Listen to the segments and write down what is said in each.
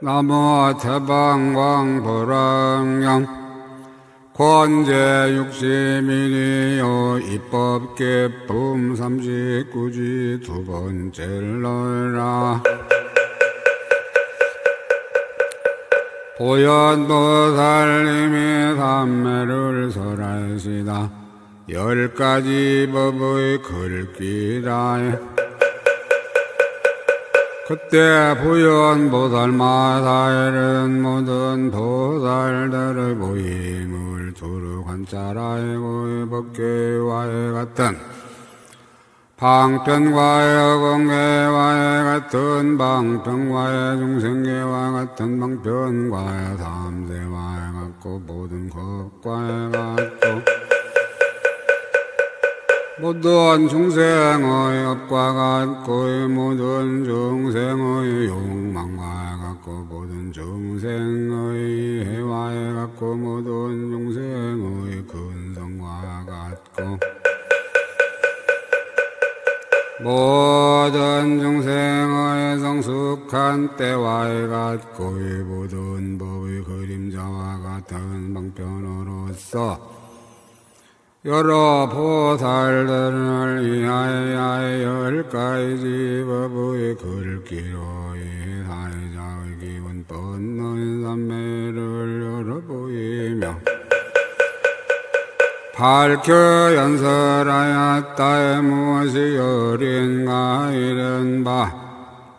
나무 태방광불왕영 권제 60일이요 입법계품 39지 두 번째로라. 보현보살님이 삼매를 설하시다. 10가지 법의 글귀라. 그때 보현보살마다에는 모든 보살들의 모임을 두루 관찰하고 법계와의 같은 방편과의 공계와의 같은 방편과의 중생계와 같은 방편과의 삼세와의 같고 모든 것과의 같고 모든 중생의 업과 같고 모든 중생의 욕망과 같고 모든 중생의 해와에 같고 모든 중생의 근성과 같고 모든 중생의 성숙한 때와에 같고 모든 법의 그림자와 같은 방편으로서 여러 보살들을 위하여 10가지 법의 글귀로 이 사회자의 기본 뻗는 삼매를 열어보이며 밝혀 연설하였다. 무엇이 어린가 이른 바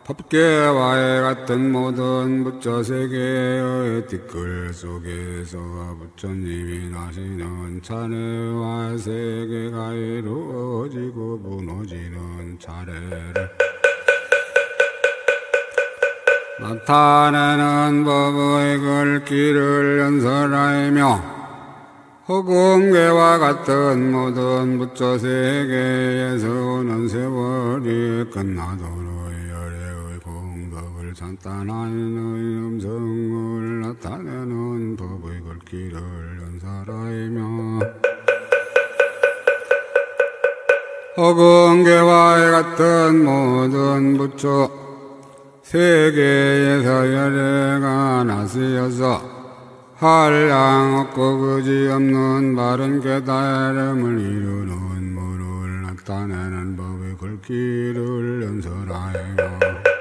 법계와의 같은 모든 부처 세계의 띠끌 속에서 부처님이 나시는 차례와 세계가 이루어지고 무너지는 차례를 나타내는 법의 글귀를 연설하며 허공계와 같은 모든 부처 세계에서 오는 세월이 끝나도록 찬탄하는 음성을 나타내는 법의 글귀를 연설하며 허공계와의 같은 모든 부처 세계에서 열애가 나시어서 한량 없고 그지없는 바른 깨달음을 이루는 무를 나타내는 법의 글귀를 연설하며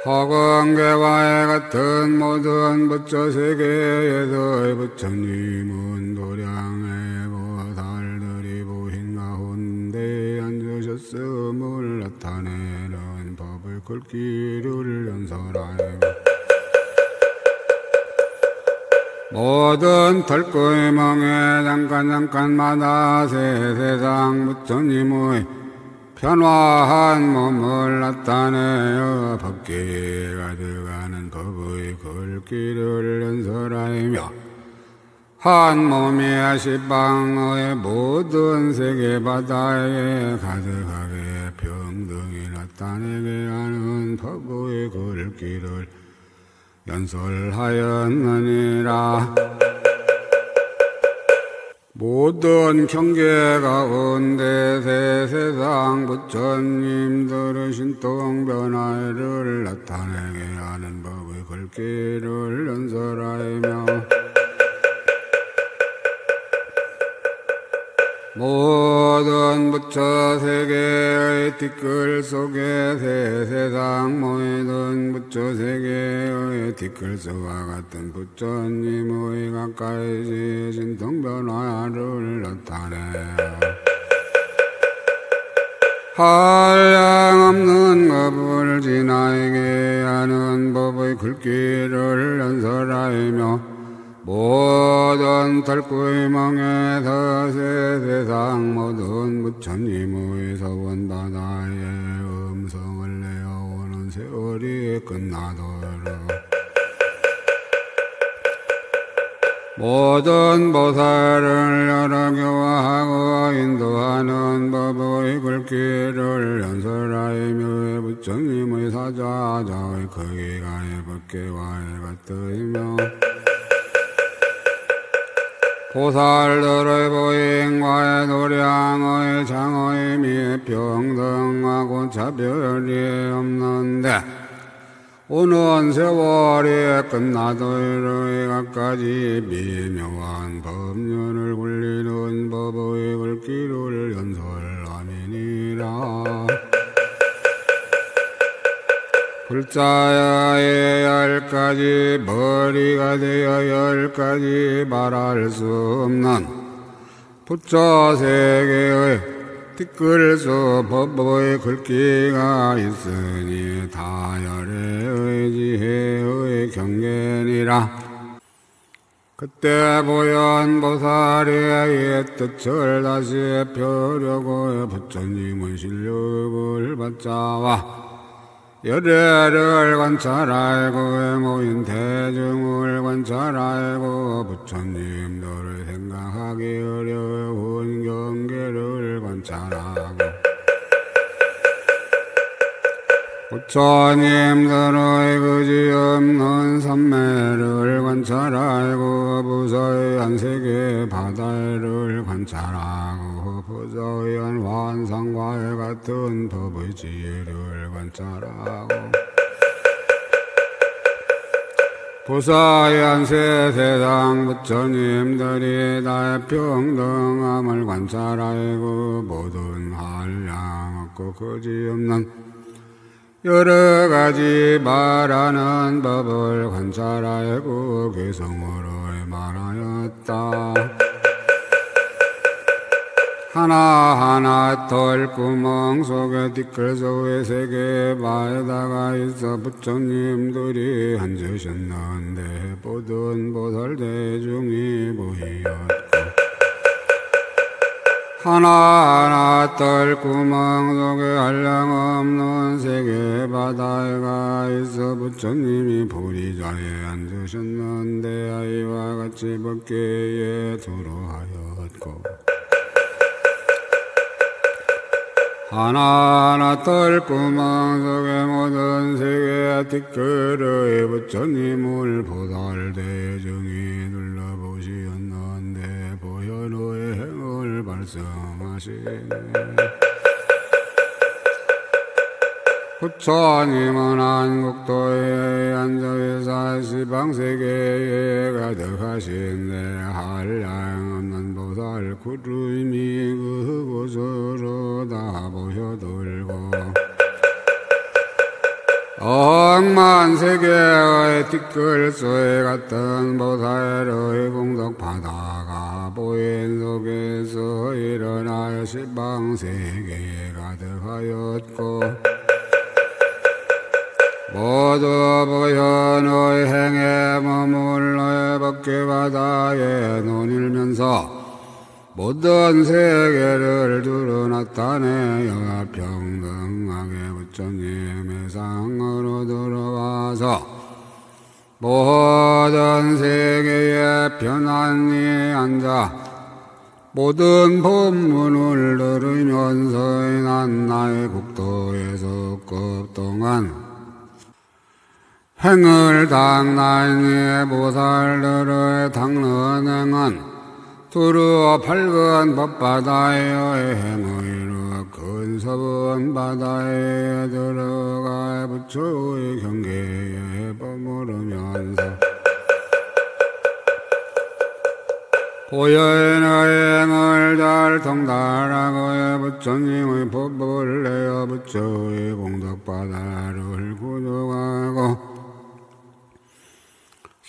허공계와의 같은 모든 부처 세계에서의 부처님은 도량의 보살들이 보힌 가운데 앉으셨음을 나타내는 법의 글귀를 연설하며 모든 털구멍에 잠깐마다 세상 부처님의 변화한 몸을 나타내어 법계에 가득하는 법의 글귀를 연설하며 한 몸이 십방의 모든 세계바다에 가득하게 평등히 나타내게 하는 법의 글귀를 연설하였느니라. 모든 경계 가운데 세상 부처님들의 신통변화를 나타내게 하는 법의 글귀를 연설하며 모든 부처 세계의 띠끌 속에 세상 모든 부처 세계의 띠끌 속과 같은 부처님의 가까이 신통변화를 나타내어 한량없는 법을 지나게 하는 법의 글귀를 연설하며 모든 털구멍에서 세상 모든 부처님의 서원바다에 음성을 내어오는 세월이 끝나도록 모든 보살을 여러 교화하고 인도하는 법의 글귀를 연설하며 부처님의 사자자의 크기가의 법계와의 같으며 보살들의 보행과의 도량의 장의 미 평등하고 차별이 없는데 오는 세월이 끝나도록 갖가지 미묘한 법륜을 굴리는 법의 글귀를 연설하미니라. 불자야의 10가지 머리가 되어 10가지 말할 수 없는 부처 세계의 티끌수 법의 글귀가 있으니 다열의 지혜의 경계니라. 그때 보현 보살의 뜻을 다시 펴려고 부처님의 실력을 받자와 열애를 관찰하고 모인 대중을 관찰하고 부처님들을 생각하기 어려운 경계를 관찰하고 부처님들의 그지없는 삼매를 관찰하고 부서의 한 세계 바다를 관찰하고 부서의 한 환상과의 같은 법의 지혜를 관찰하고 부서의 한 세상 부처님들이 다 평등함을 관찰하고 모든 한량 없고 그지없는 여러 가지 말하는 법을 관찰하고 개성으로 말하였다. 하나하나 털구멍 속에 티끌 속에 세계 바에다가 있어 부처님들이 앉으셨는데 모든 보살 대중이 보이었고 하나하나 털구멍 속에 한량없는 세계 바다에 가 있어 부처님이 보리자에 앉으셨는데 아이와 같이 법계에 두루하였고 하나하나 털구멍 속에 모든 세계 티끌의 부처님을 보살 대중이 둘러보시었는데 보현의 행을 발성하시네. 부처님은 한국도에 앉아서 시방세계에 가득하신데 한량 없는 보살 구름이 그곳으로 다 모여들고 억만 세계의 티끌소에 같은 보살의 공덕바다가 보인 속에서 일어나여 시방세계에 가득하였고 모두 보현의 행에 머물러 법계바다에 논일면서 모든 세계를 두루 나타내어 평등하게 부처님의 상으로 들어와서 모든 세계에 편안히 앉아 모든 법문을 들으면서 난 나의 국토에서 급동안 행을 당나니 보살들의 당는 행은 두루 밝은 법바다의 행의로 큰 서분 바다에 들어가 부처의 경계에 머무르면서 보현의 행을 잘 통달하고 부처님의 법을 내어 부처의 공덕바다를 구족하고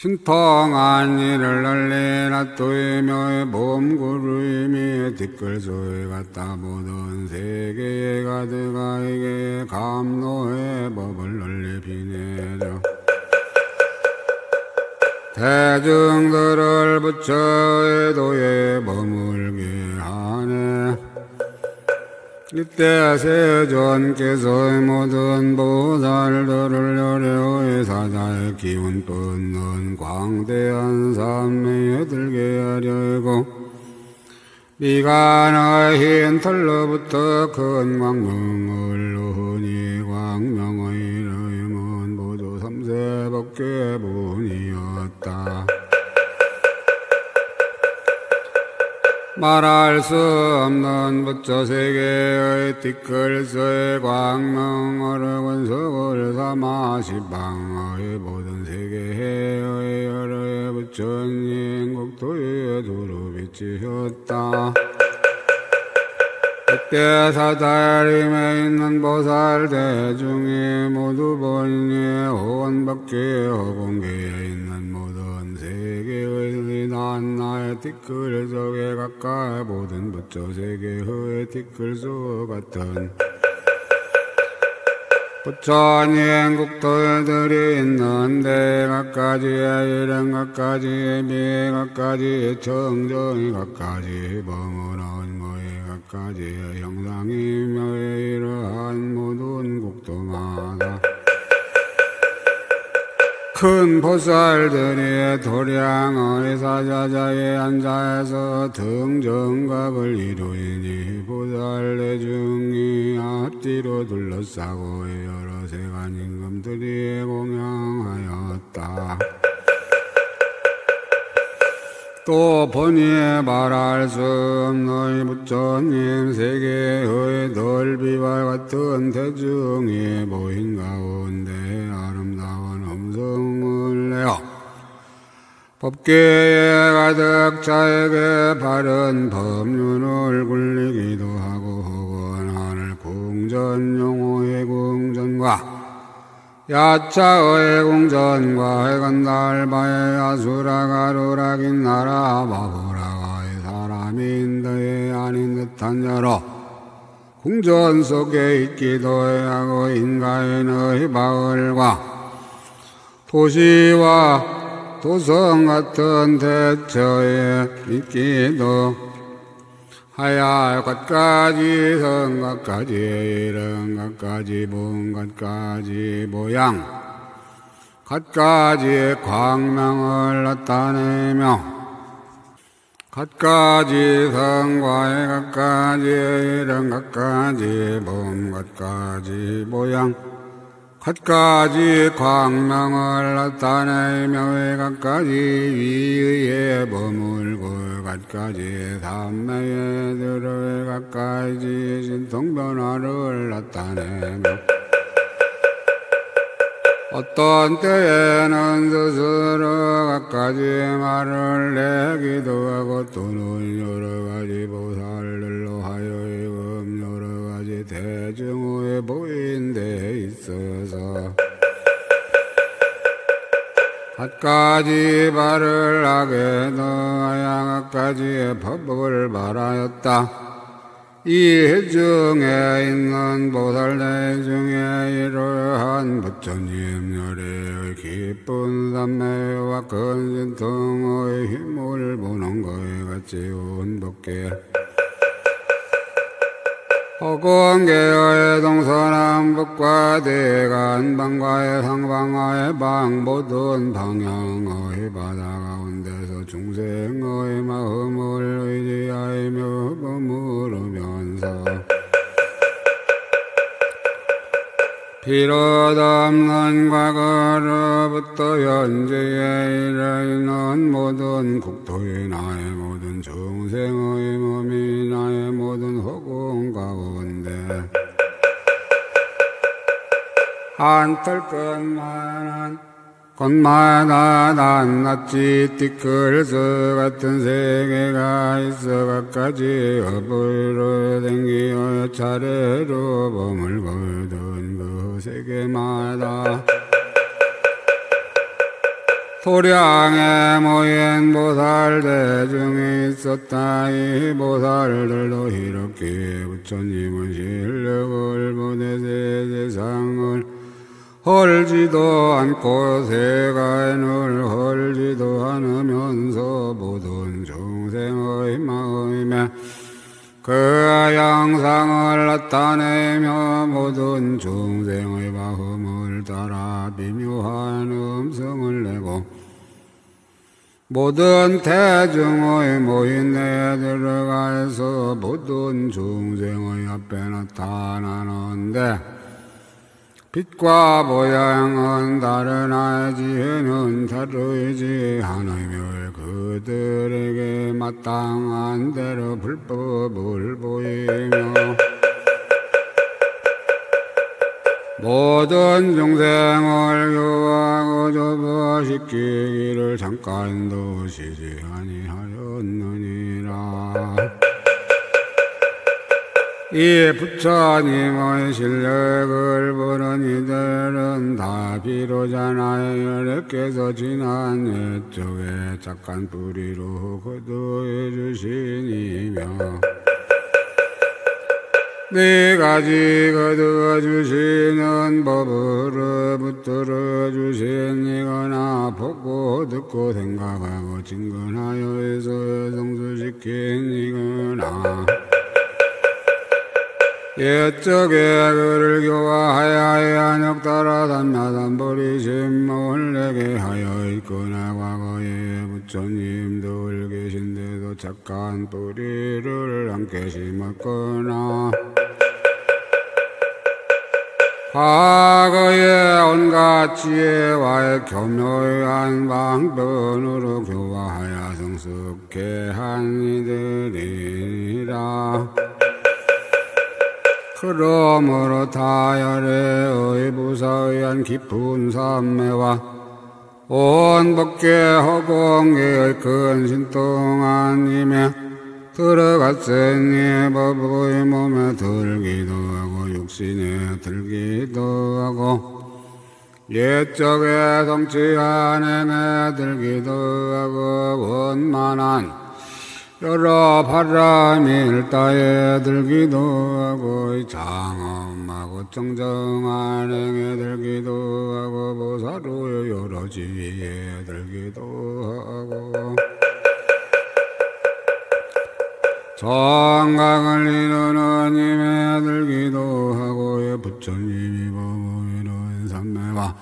신통한 일을 널리 놔두이며 몸구름이 티끌소에 갔다 모든 세계에 가득하게 감노의 법을 널리 비내려 대중들을 부처의 도에 머물게 하네. 이때 세존께서 모든 보살들을 열애의 사자의 기운 뿜는 광대한 산매에 들게 하려고 미간의 흰 털로부터 큰 광명을 놓으니 광명의 이름은 모두 삼세법계문이었다. 말할 수 없는 부처 세계의 티끌서의 광명 어려운 석을 삼아 시방의 모든 세계의 여러의 부처님 국토에 두루 비치셨다. 그때 사다림에 있는 보살 대중이 모두 본인의 호원밖에 허공계에 있는 모든 세계의 난나의 티끌 속에 가까이 모든 부처 세계의 티끌수 같은 부처님 국토들이 있는데 각가지의 일행 각가지의 미 각가지의 청정이 각가지 머무는 거에 각가지의 형상이며 이러한 모든 국토마다 큰 보살들이 도량의 사자자에 앉아서 등정각을 이루이니 보살 대중이 앞뒤로 둘러싸고 여러 세간 임금들이 공양하였다. 또 보니 말할 수 없는 부처님 세계의 넓이와 같은 대중이 모인 가운데 아름다운 음성을 내어 법계에 가득 차에게 바른 법륜을 굴리기도 하고 혹은 하늘 궁전 용호의 궁전과 야차의 궁전과 해간달바의 아수라가루라 긴나라 바보라가의 사람인데 아닌 듯한 여러 궁전 속에 있기도 하고 인가인의 마을과 도시와 도성 같은 대처에 있기도 하야 갖가지 성 갖가지 이름 갖가지 분 갖가지 모양 갖가지 광명을 나타내며 갖가지 성과의 갖가지 이름 갖가지 분 갖가지 모양 갖가지 광명을 나타내며 갖가지 위에 머물고 갖가지 삼매에 들어 갖가지 신통변화를 나타내며 어떤 때에는 스스로 갖가지 말을 내기도 하고 또는 여러가지 보살들로 하여 여러가지 대중의 보인 데 있어서 갖가지 말을 하게도 하여 갖가지의 법을 말하였다. 이 중에 있는 보살 대중에 이러한 부처님 열애의 기쁜 삼매와 큰 신통의 힘을 보는 것에 같이 온 법계 허공계의 동서남북과 대간방과의 상방하의 방 모든 방향의 바다 가운데서 중생의 마음을 의지하며 머무르면서 비롯 없는 과거로부터 현재에 이르는 모든 국토의 나의 모든 중생의 몸이 나의 모든 허공 가운데 한 털끝만한 곳마다 낱낱이 티끌스 같은 세계가 있어 갖가지 업으로 댕기어 차례로 머물거든 그 세계마다 소량에 모인 보살 대중이 있었다. 이 보살들도 이렇게 부처님의 실력을 보내 세상을 헐지도 않고 세간을 헐지도 않으면서 모든 중생의 마음에 그 양상을 나타내며 모든 중생의 마음을 따라 미묘한 음성을 내고 모든 대중의 모인 내에 들어가서 모든 중생의 앞에 나타나는데 빛과 모양은 다르나 지혜는 다르지 하나며 그들에게 마땅한 대로 불법을 보이며 모든 중생을 교화하고 접어시키기를 잠깐도 쉬지 아니하였느니라. 이 부처님의 실력을 보는 이들은 다 비로자 나의 열애께서 지난 옛적에 착한 뿌리로 거두어 주시니며 네 가지 거두어 주시는 법으로 붙들어 주시니거나 보고 듣고 생각하고 진근하여 해서 성수시키니거나 옛적에 그를 교화하여 한역따라 단마단보리심을 내게 하여 있거나 과거에 부처님들 계신데도 착한 뿌리를 함께 심었거나 과거에 온갖 지혜와의 교묘한 방편으로 교화하여 성숙해 한 이들이라. 그러므로 타열의 부사의한 깊은 삼매와 온 법계 허공의 큰 신통한 힘에 들어갔으니 법의 몸에 들기도 하고 육신에 들기도 하고 옛적에 성취한 행에 들기도 하고 원만한 여러 바람이 일다에 들기도 하고 장엄하고 정정한 행에 들기도 하고 보사로의 여러 지위에 들기도 하고 정강을 이루는 힘에 들기도 하고 부처님이 법을 삼매와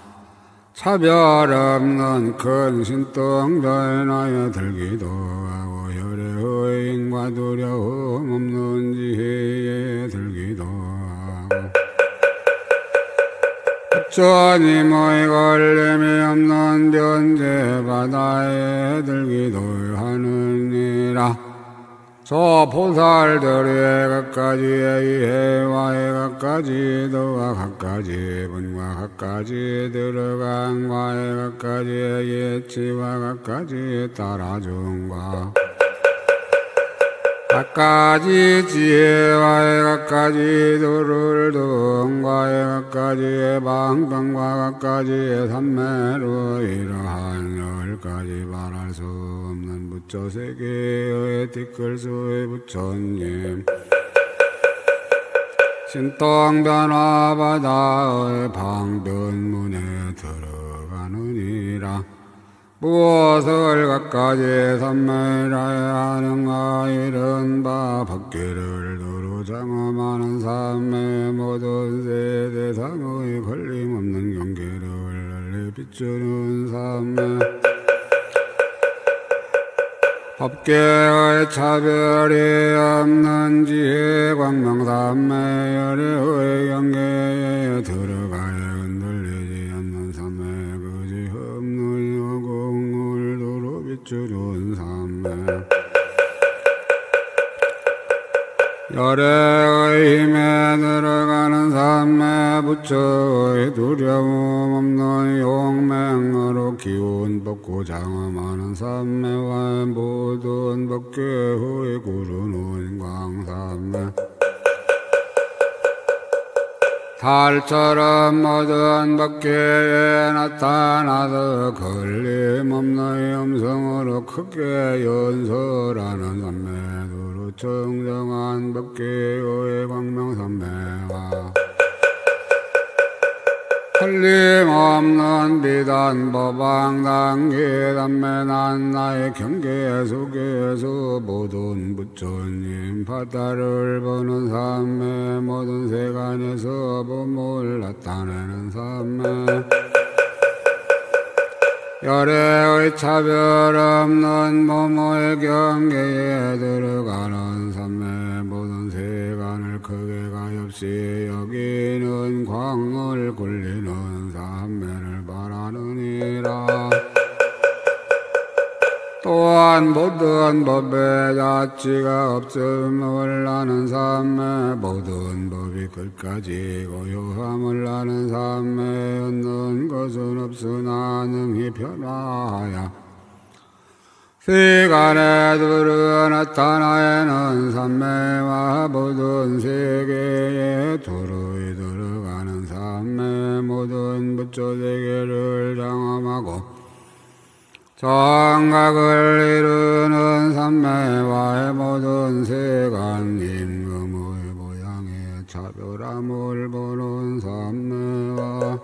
차별 없는 큰 신통변화에 들기도 하고 혈의인과 두려움 없는 지혜에 들기도 하고 부처님의 걸림이 없는 변제 바다에 들기도 하느니라. 저 보살들의 각가지의 이해와의 각가지도와 각가지의 분과 각가지의 들어간과의 각가지의 예치와 각가지의 따라줌과 각가지 지혜와의 각가지 도를 등과의 각가지의 방방과 각가지의 삼매로 이러한 열가지 말할 수 없는 부처 세계의 티끌수의 부처님 신통변화 바다의 방변문에 들어가느니라. 무엇을 각가지 삼매라야 하는가 이른 바 법계를 두루 장엄하는 삼매 모든 세대상의 걸림없는 경계를 널리 비추는 삼매 법계의 차별이 없는 지혜 광명삼매 열애의 경계에 들어가야 흔들리지 않는 삼매 그지 없는 허공을 두루 비추는 삼매 열애의 힘에 들어가는 삼매 부처의 두려움 없는 용맹으로 기운 뽑고 장엄하는 삼매와 모든 법계의 구르는 광삼매 달처럼 모든 법계에 나타나서 걸림없는 음성으로 크게 연설하는 삼매도로 청정한 법계의 광명삼매와 틀림없는 비단 법왕당기 삼매 난 나의 경계 속에서 모든 부처님 바다를 보는 삼매 모든 세간에서 법을 나타내는 삼매 열애의 차별 없는 모모의 경계에 들어가는 삼매 모든 세간을 크게 가엾 없이 여기는 광을 굴리는 삼매를 바라느니라. 또한 모든 법에 자치가 없음을 아는 삼매 모든 법이 끝까지 고요함을 아는 삼매 얻는 것은 없으나 능히 변화하여 시간에 두루 나타나에는 삼매와 모든 세계에 두루 들어가는 삼매 모든 부처세계를 장엄하고 정각을 이루는 삼매와의 모든 세간 임금의 모양의 차별함을 보는 삼매와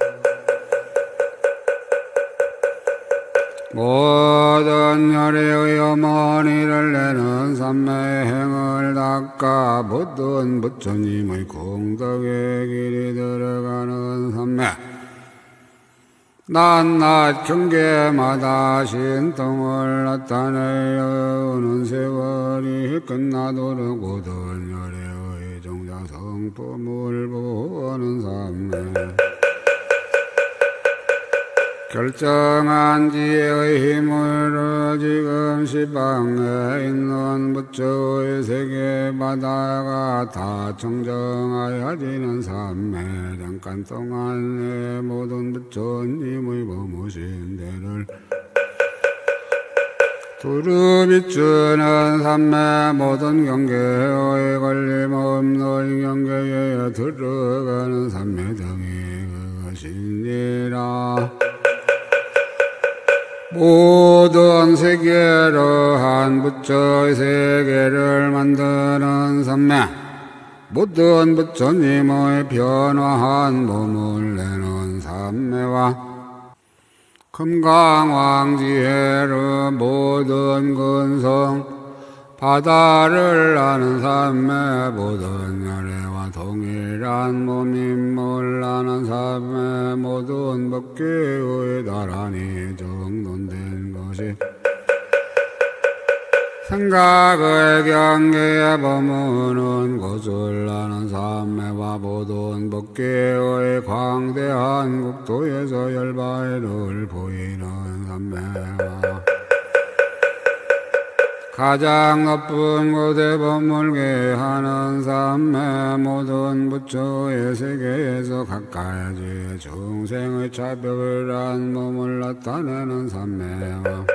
모든 열애의 어머니를 내는 삼매의 행을 닦아 모든 부처님의 공덕의 길이 들어가는 삼매 낮낮 경계마다 신통을 나타내어 오는 세월이 끝나도록 모든 열애의 종자 성품을 보는 삼매 결정한 지혜의 힘으로 지금 시방에 있는 부처의 세계바다가 다 청정하여지는 삼매 잠깐 동안에 모든 부처님의 범우신 대를 두루 비추는 삼매 모든 경계의 걸림없는 경계에 들어가는 삼매 등이 그것이니라. 모든 세계로 한 부처의 세계를 만드는 삼매 모든 부처님의 변화한 몸을 내는 삼매와 금강왕지혜로 모든 근성 바다를 아는 삼매 모든 열애와 동일한 몸임을 아는 삼매 모든 법계의 나란히 정돈된 것이 생각의 경계에 머무는 곳을 아는 삼매와 모든 법계의 광대한 국토에서 열바위를 보이는 삼매와 가장 높은 곳에 머물게 하는 삼매 모든 부처의 세계에서 가까이 중생의 차별한 몸을 나타내는 삼매와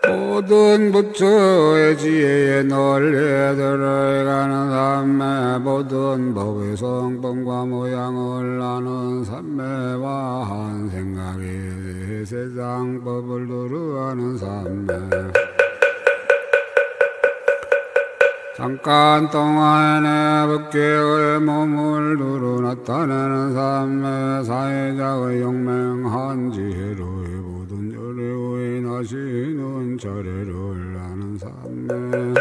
모든 부처의 지혜에 널리 들어가는 삼매 모든 법의 성품과 모양을 아는 삼매와 한 생각이 세상 법을 두루하는 삼매 잠깐 동안에 법계의 몸을 두루 나타내는 삼매 사회자의 용맹한 지혜로의 모든 열애의 나시는 차례를 아는 삼매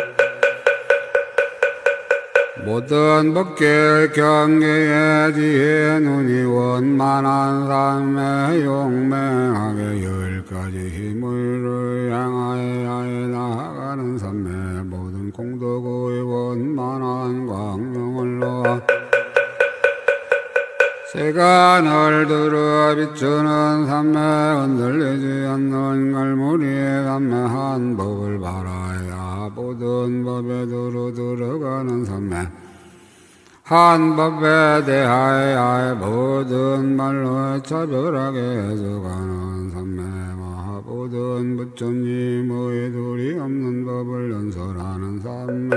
모든 법계의 경계에 지혜 눈이 원만한 삼매 용맹하게 열가지 힘을 향하여 나아가는 삼매 모든 공덕의 원만한 광명을 놓아 세간을 두루 비추는 삼매 흔들리지 않는 갈무리의 삼매 한 법을 바라야 모든 법에 두루 들어가는 삼매 한 법에 대하여 모든 말로 차별하게 해석하는 삼매와 모든 부처님의 둘이 없는 법을 연설하는 삼매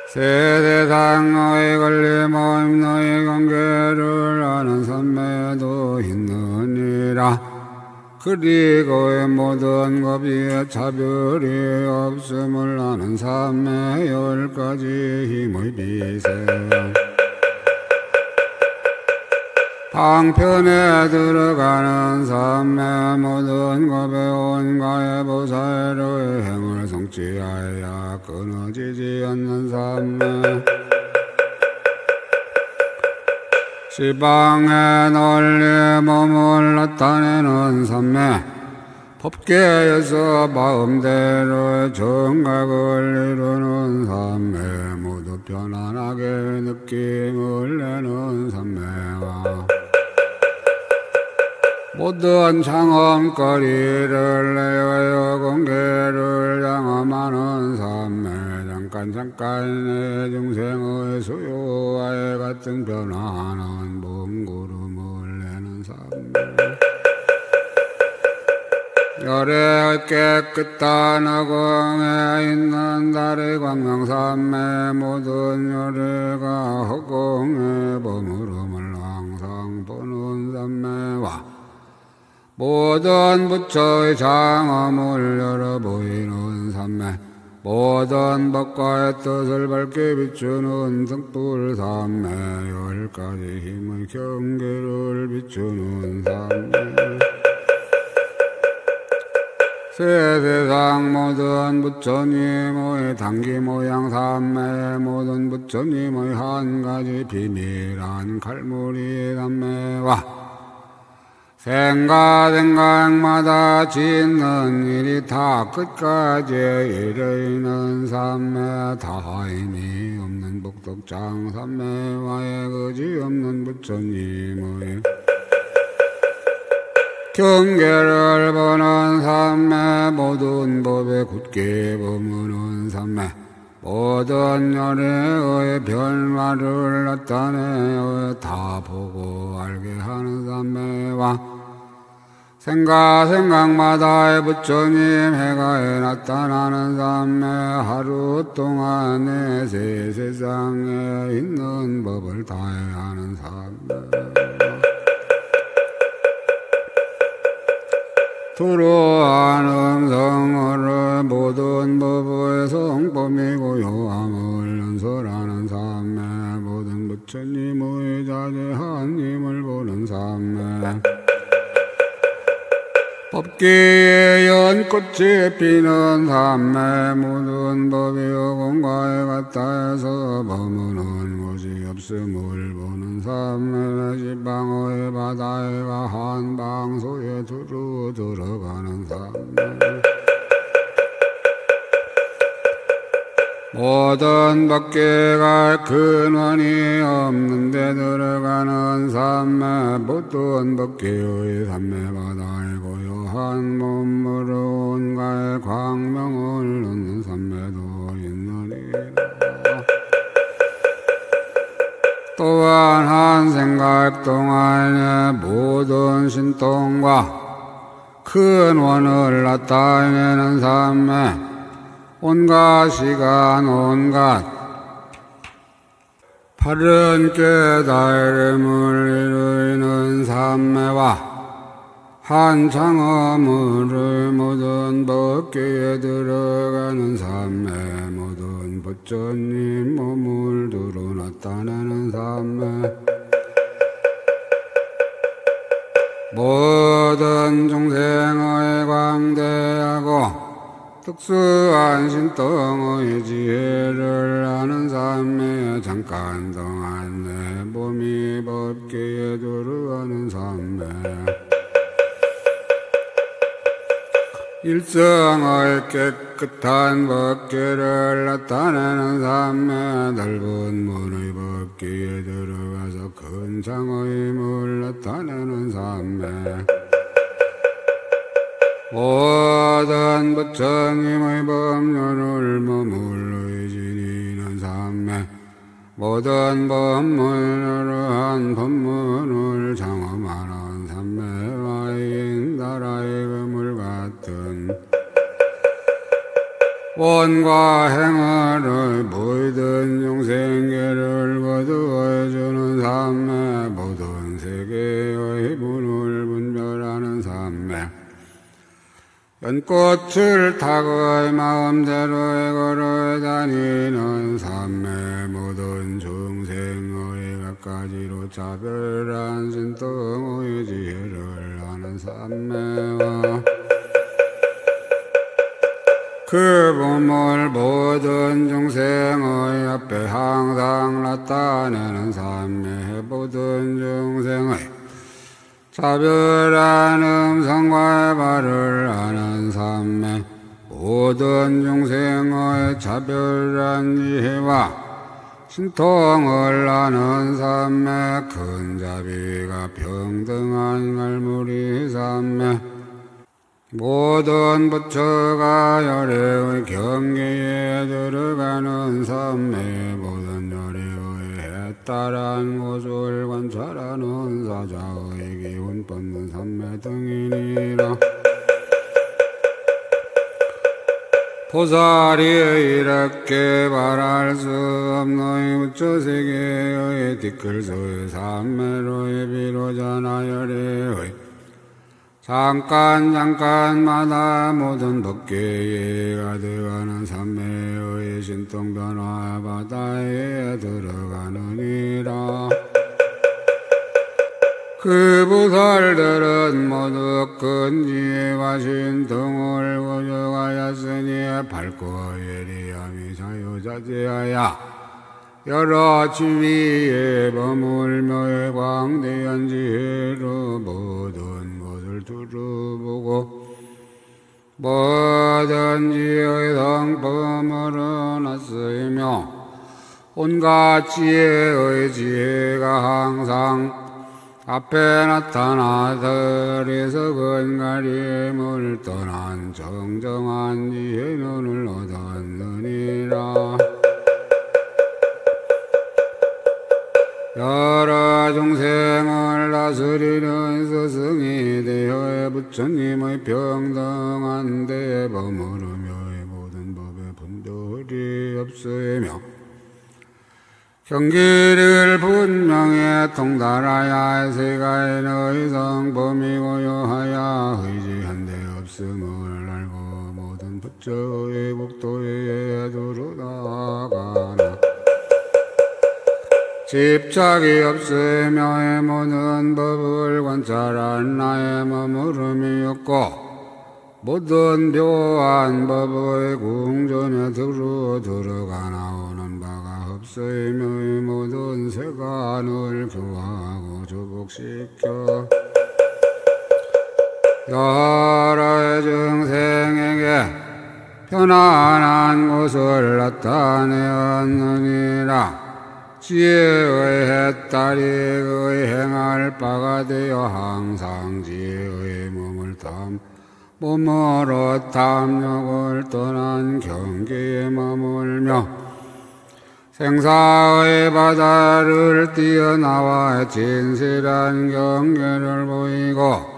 세대상의 걸림 없는 관계를 아는 삼매도 있느니라. 그리고 모든 법이 차별이 없음을 아는 삼매 열가지 힘의 비세 방편에 들어가는 삼매 모든 법의 온가의 보살의 행을 성취하여 끊어지지 않는 삼매 시방에 널리 몸을 나타내는 삼매 법계에서 마음대로 정각을 이루는 삼매 모두 편안하게 느낌을 내는 삼매와 모든 장엄거리를 내어 공개를 양엄하는 삼매 잠깐의 중생의 수요와의 같은 변화는 먼 구름을 내는 삼매 열의 깨끗한 허공에 있는 달의 광명삼매 모든 열애가 허공에 머무름을 항상 보는 삼매와 모든 부처의 장엄을 열어 보이는 삼매 모든 법과의 뜻을 밝게 비추는 등불 삼매 열 가지 힘의 경계를 비추는 삼매 세세상 모든 부처님의 단기 모양 삼매 모든 부처님의 한 가지 비밀한 칼무리 삼매와 생각마다 짓는 일이 다 끝까지 이르는 삼매 다 의미 없는 복덕장 삼매와의 거지없는 부처님의 경계를 보는 삼매 모든 법에 굳게 머무는 삼매 모든 열애의 변화를 나타내어 다 보고 알게 하는 삼매와 생각마다의 부처님 해가에 나타나는 삼매 하루 동안 내 세상에 있는 법을 다해야 하는 삼매 두루한 음성어를 모든 법의 성법이고 요함을 연설하는 삼매 모든 부처님의 자제한 힘을 보는 삼매 법기에 연꽃이 피는 삼매 모든 법이 공과에 같아서 머무는 곳이 없음을 보는 삼매 지방의 바다에가 한방소에 두루 들어가는 삼매 모든 법계가 근원이 없는데 들어가는 삼매 모든 법계의 삼매 바다에 고요한 몸으로 온가의 광명을 넣는 삼매도 있느니라 또한 한 생각 동안에 모든 신통과 큰 원을 나타내는 삼매 온갖 시간 온갖 바른 깨달음을 이루는 삼매와 한 장엄을 모든 법계에 들어가는 삼매 모든 부처님 몸을 두루 나타내는 삼매 모든 중생의 광대하고 특수한 신통의 지혜를 아는 삼매 잠깐 동안 내 몸이 법계에 들어가는 삼매 일성의 깨끗한 법계를 나타내는 삼매 넓은 문의 법계에 들어가서 큰 장의 힘을 나타내는 삼매 모든 부처님의 법륜을 머물러 지니는 삼매 모든 법문으로 한 법문을 장엄하는 삼매와 인다라의 그물 같은 원과 행어를 모든 용생계를 거두어주는 삼매 모든 세계의 문을 분별하는 삼매 연꽃을 타고 마음대로 걸어 다니는 삼매 모든 중생의 갖가지로 차별한 신통의 지혜를 아는 삼매와 그 법을 모든 중생의 앞에 항상 나타내는 삼매 모든 중생의 차별한 음성과 발을 아는 삼매 모든 중생의 차별한 이해와 신통을 아는 삼매 큰 자비가 평등한 갈무리 삼매 모든 부처가 열애의 경계에 들어가는 삼매 모든 열애의 해탈한 곳을 관찰하는 사자의 기운 뻗는 삼매 등이니라. 보살이 이렇게 말할 수 없는 우처세계의 티끌소의 삼매로의 비로자 나열의 잠깐마다 모든 법계에 가득하는 삼매의 신통변화 바다에 들어가느니라. 그 보살들은 모두 큰 지혜와 신통을 구족하였으니 밝고 예리함이 자유자재하여 여러 지위에 머물며 광대한 지혜로 모든 것을 두루보고 모든 지혜의 성품으로 놨으며 온갖 지혜의 지혜가 항상 앞에 나타나더리서 근가림을 떠난 정정한 지혜 눈을 얻었느니라. 여러 중생을 다스리는 스승이 되어 부처님의 평등한 데에 머무르며 모든 법에 분별이 없으며 경기를 분명히 통달하여 세가인의 성범이 고요하여 의지한 데 없음을 알고 모든 부처의 복도에 두루다가나 집착이 없으며 모든 법을 관찰한 나의 머무름이 없고 모든 묘한 법의 궁전에 들어가 나오는 바가 없으며 모든 세간을 교화하고 조복시켜 여러 중생에게 편안한 곳을 나타내었느니라. 지혜의 해탈이 그의 행할 바가 되어 항상 지혜의 몸으로 탐욕을 떠난 경계에 머물며 생사의 바다를 뛰어나와 진실한 경계를 보이고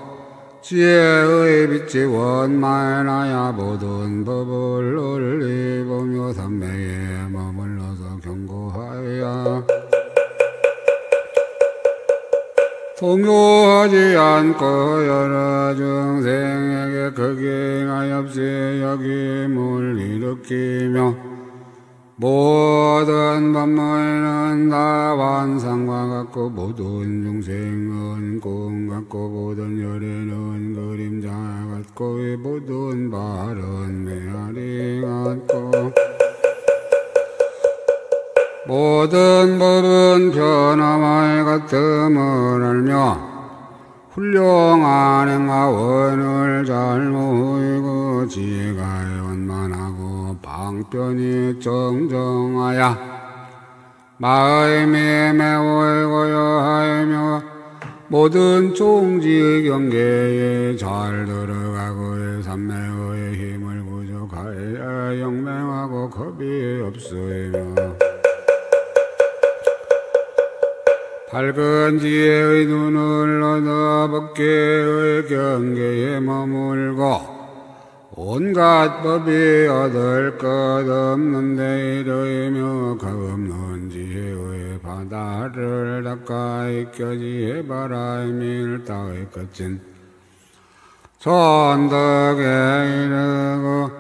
지혜의 빛이 원만하여 모든 법을 올리보며 삼매에 머물러서 경고하여 통요하지 않고 여러 중생에게 극행하엽시 여김을 일으키며 모든 법문은 다 완상과 같고 모든 중생은 꿈 같고 모든 열애는 그림자 같고 모든 발은 메아리 같고 모든 법은 변화와 같음을 알며 훌륭한 행하원을 잘 모이고 지혜가 원만하고 방편이 정정하여 마음이 매우 고요하며 모든 종지의 경계에 잘 들어가고 삼매의 힘을 부족하여 영맹하고 겁이 없으며 밝은 지혜의 눈을 얻어 법계의 경계에 머물고 온갖 법이 얻을 것 없는 데 이르며 가없는 지혜의 바다를 닦아 익혀 지혜 바람일 따의 끝인 천덕에 이르고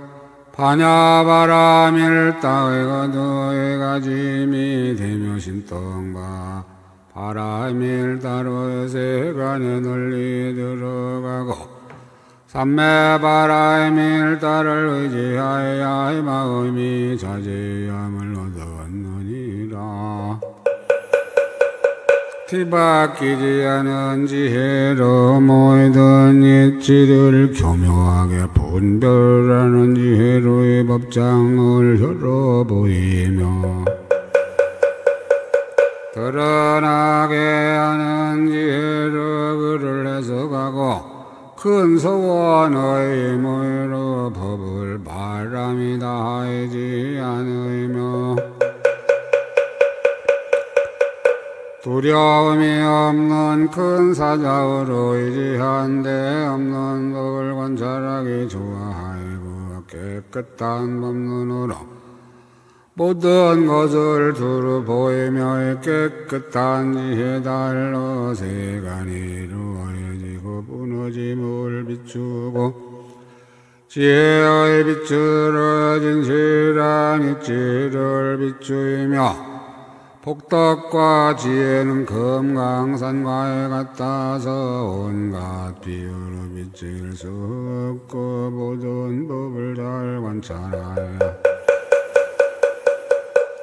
반야바람일 따의 거두의 가짐이 되며 신통바 바람일 따로 세간에 널리 들어가고 삼매바람일 따를 의지하여 마음이 자제함을 얻었느니라. 뒤바뀌지 않은 지혜로 모든 이치를 교묘하게 분별하는 지혜로의 법장을 혀로 보이며 드러나게 하는 지혜로 그를 해석하고 큰 소원의 모로 법을 바람이 다하지 않으며 두려움이 없는 큰 사자로 의지한데 없는 법을 관찰하기 좋아하고 깨끗한 법눈으로 모든 것을 두루 보이며 깨끗한 지혜 달로 세간이 이루어지고 무너짐을 비추고 지혜의 빛으로 진실한 이치를 비추이며 복덕과 지혜는 금강산과에 같아서 온갖 비유로 빛을 섞고 모든 법을 잘 관찰하여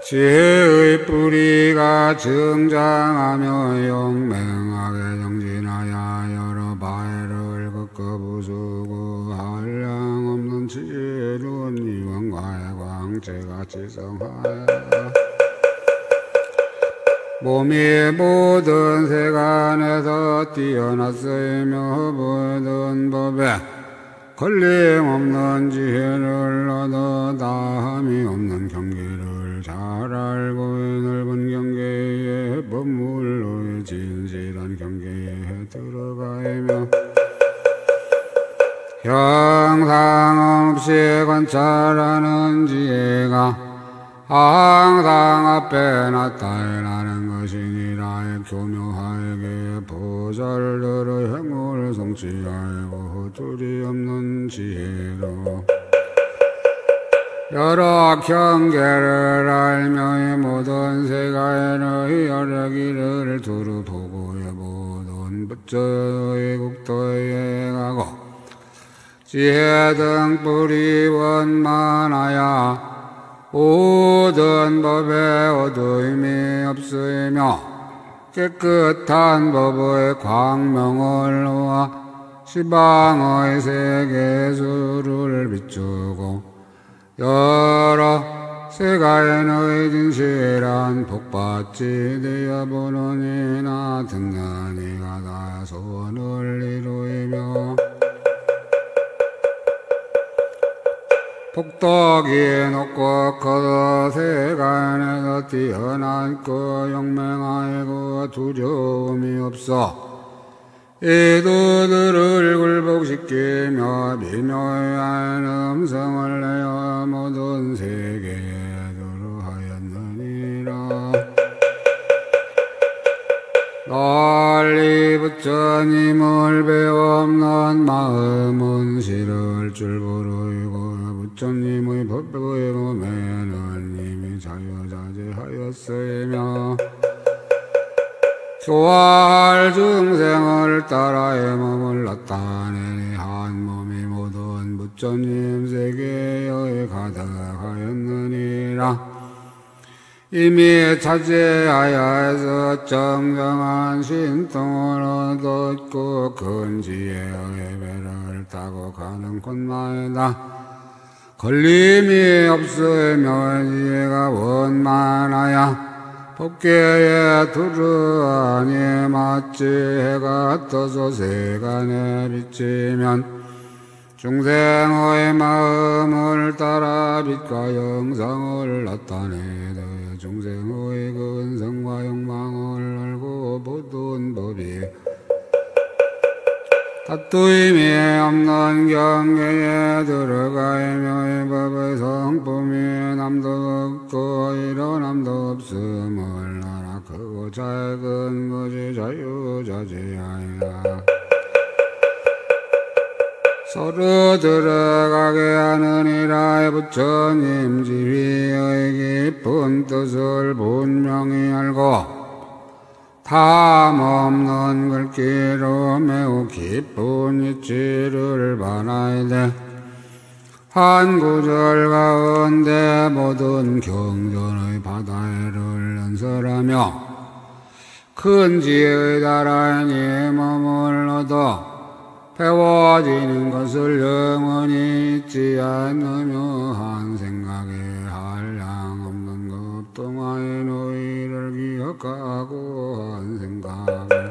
지혜의 뿌리가 증장하며 용맹하게 정진하여 여러 바위를 꺾어 부수고 한량없는 지혜로운 이원과의 광채가 지성하여 몸이 모든 세간에서 뛰어났으며 모든 법에 걸림없는 지혜를 얻어 다함이 없는 경계를 잘 알고 넓은 경계에 법물로의 진실한 경계에 들어가며 형상 없이 관찰하는 지혜가 항상 앞에 나타나는 것이니라. 교묘하게 보살들의 행을 성취하고 둘이 없는 지혜로 여러 경계를 알며 이 모든 세간의 여러 길을 두루 보고의 모든 부처의 국도에 가고 지혜 등 뿌리 원만하여 모든 법에 어두움이 없으며 깨끗한 법의 광명을 놓아 시방의 세계수를 비추고 여러 세간의 진실한 복받지 되어보는 이나 듣는 이가 다 소원을 이루이며 복덕이 높고 커서 세간에서 뛰어났고 용맹하고 두려움이 없어 이두들을 굴복시키며 미묘한 음성을 내어 모든 세계에 도로하였느니라. 널리 부처님을 배웠는 마음은 싫을 줄 모르고 부처님의 법의 몸에는 이미 자유자재하였으며 교화할 중생을 따라의 몸을 나타내니 한 몸이 모든 부처님 세계에 가득하였느니라. 이미 차지하여서 정정한 신통을 얻었고 큰 지혜의 배를 타고 가는 곳마다 걸림이 없으며 지혜가 원만하여 법계에 두루하니 마치 해가 떠서 세간에 비치면 중생의 마음을 따라 빛과 영상을 나타내되 중생의 근성과 욕망을 알고 모든 법이 다투임이 없는 경계에 들어가며 이 법의 성품이 남도 없고 일어남도 없음을 알아 크고 작은 것이 자유자재하여 서로 들어가게 하느니라. 부처님 지위의 깊은 뜻을 분명히 알고 탐 없는 글귀로 매우 깊은 이치를 바라이되 한 구절 가운데 모든 경전의 바다를 연설하며 큰 지혜의 나라에 머물러도 배워지는 것을 영원히 잊지 않으며 한 생각에 한량 없는 급동화의 노이를 기억하고 한 생각에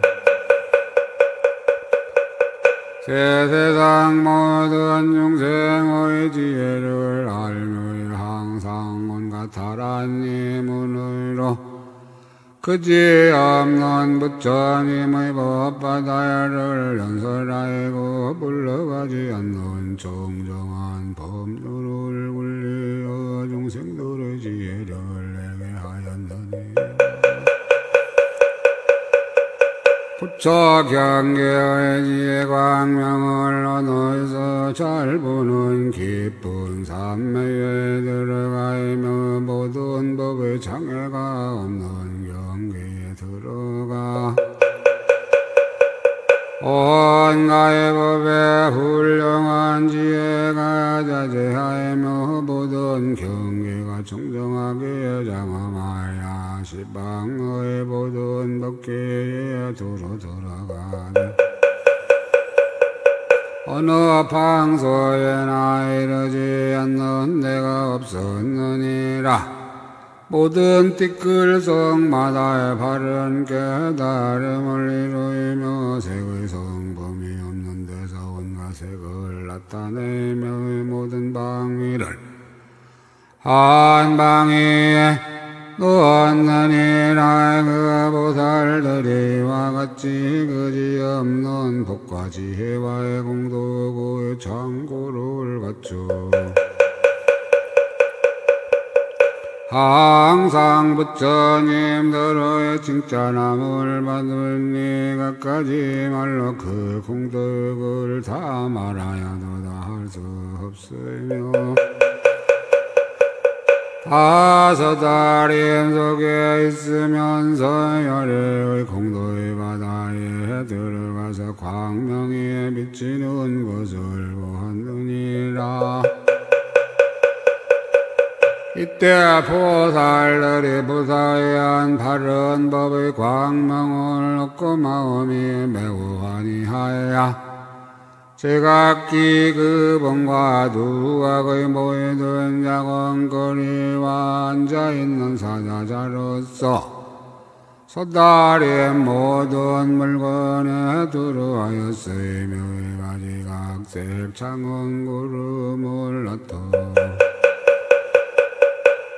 세상 모든 중생의 지혜를 알며 항상 온갖 타란의 문의로 그지없는 부처님의 법바다를 연설하고 불러가지 않는 정정한 법률을 굴리어 중생들의 지혜를 내게 하였느니 부처 경계의 지혜 광명을 언어에서 잘 보는 깊은 삼매에 들어가며 모든 법의 장애가 없는 경계에 들어가 온가의 법에 훌륭한 지혜가 자제하며 모든 경계가 청정하게 장엄하여 시방의 모든 법계에 들어가네. 어느 방소에나 이르지 않는 데가 없었느니라. 모든 띠끌성마다의 바른 깨달음을 이루며 색의 성범이 없는 데서 온갖 색을 나타내며 모든 방위를 한 방위에 놓았느니라. 그 보살들이 와 같이 그지없는 복과 지혜와의 공덕의 창고를 갖추 항상 부처님들의 칭찬함을 받으니 갖가지 말로 그 공덕을 다 말하여도 다 할 수 없으며 다섯달임 속에 있으면서 열애의 공덕의 바다에 들어가서 광명에 비치는 것을 보았느니라. 이때 보살들이 부사의한 바른 법의 광명을 얻고 마음이 매우 환희하여 제각기 그 본과 두각의 모이든 야광거리와 앉아있는 사자자로서 솥다리의 모든 물건에 들어하였으며 가지 각색 창은 구름을 나토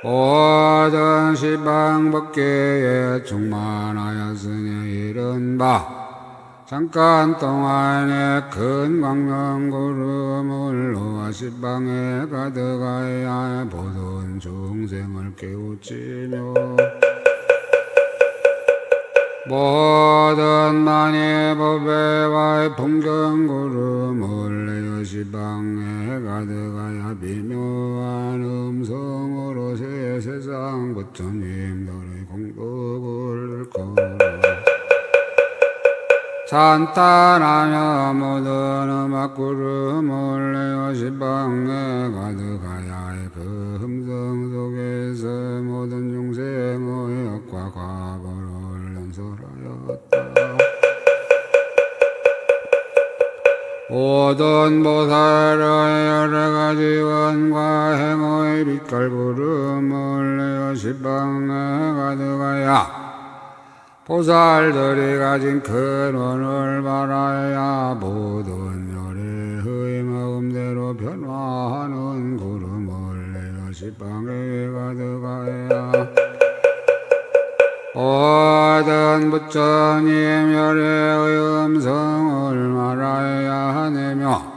모든 시방법계에 충만하였으니 이른바 잠깐 동안에 큰 광명구름을 놓아 시방에 가득하여 모든 중생을 깨우치며 모든 만의 법에와의 풍경구름을 내어 시방에 가득하여 비묘한 음성으로 세상 부처님들의 공덕을 거라 찬탄하며 모든 음악구름을 내어 시방에 가득하여 그 음성 속에서 모든 중생의 악과 과보를 연설하였다. 모든 보살의 여러가지 원과 행의 빛깔구름을 내어 시방에 가득하여 보살들이 가진 큰 원을 바라야 모든 열애의 마음대로 변화하는 구름을 내어 시방에 가득하여 모든 부처님 열애의 음성을 말하여야 하내며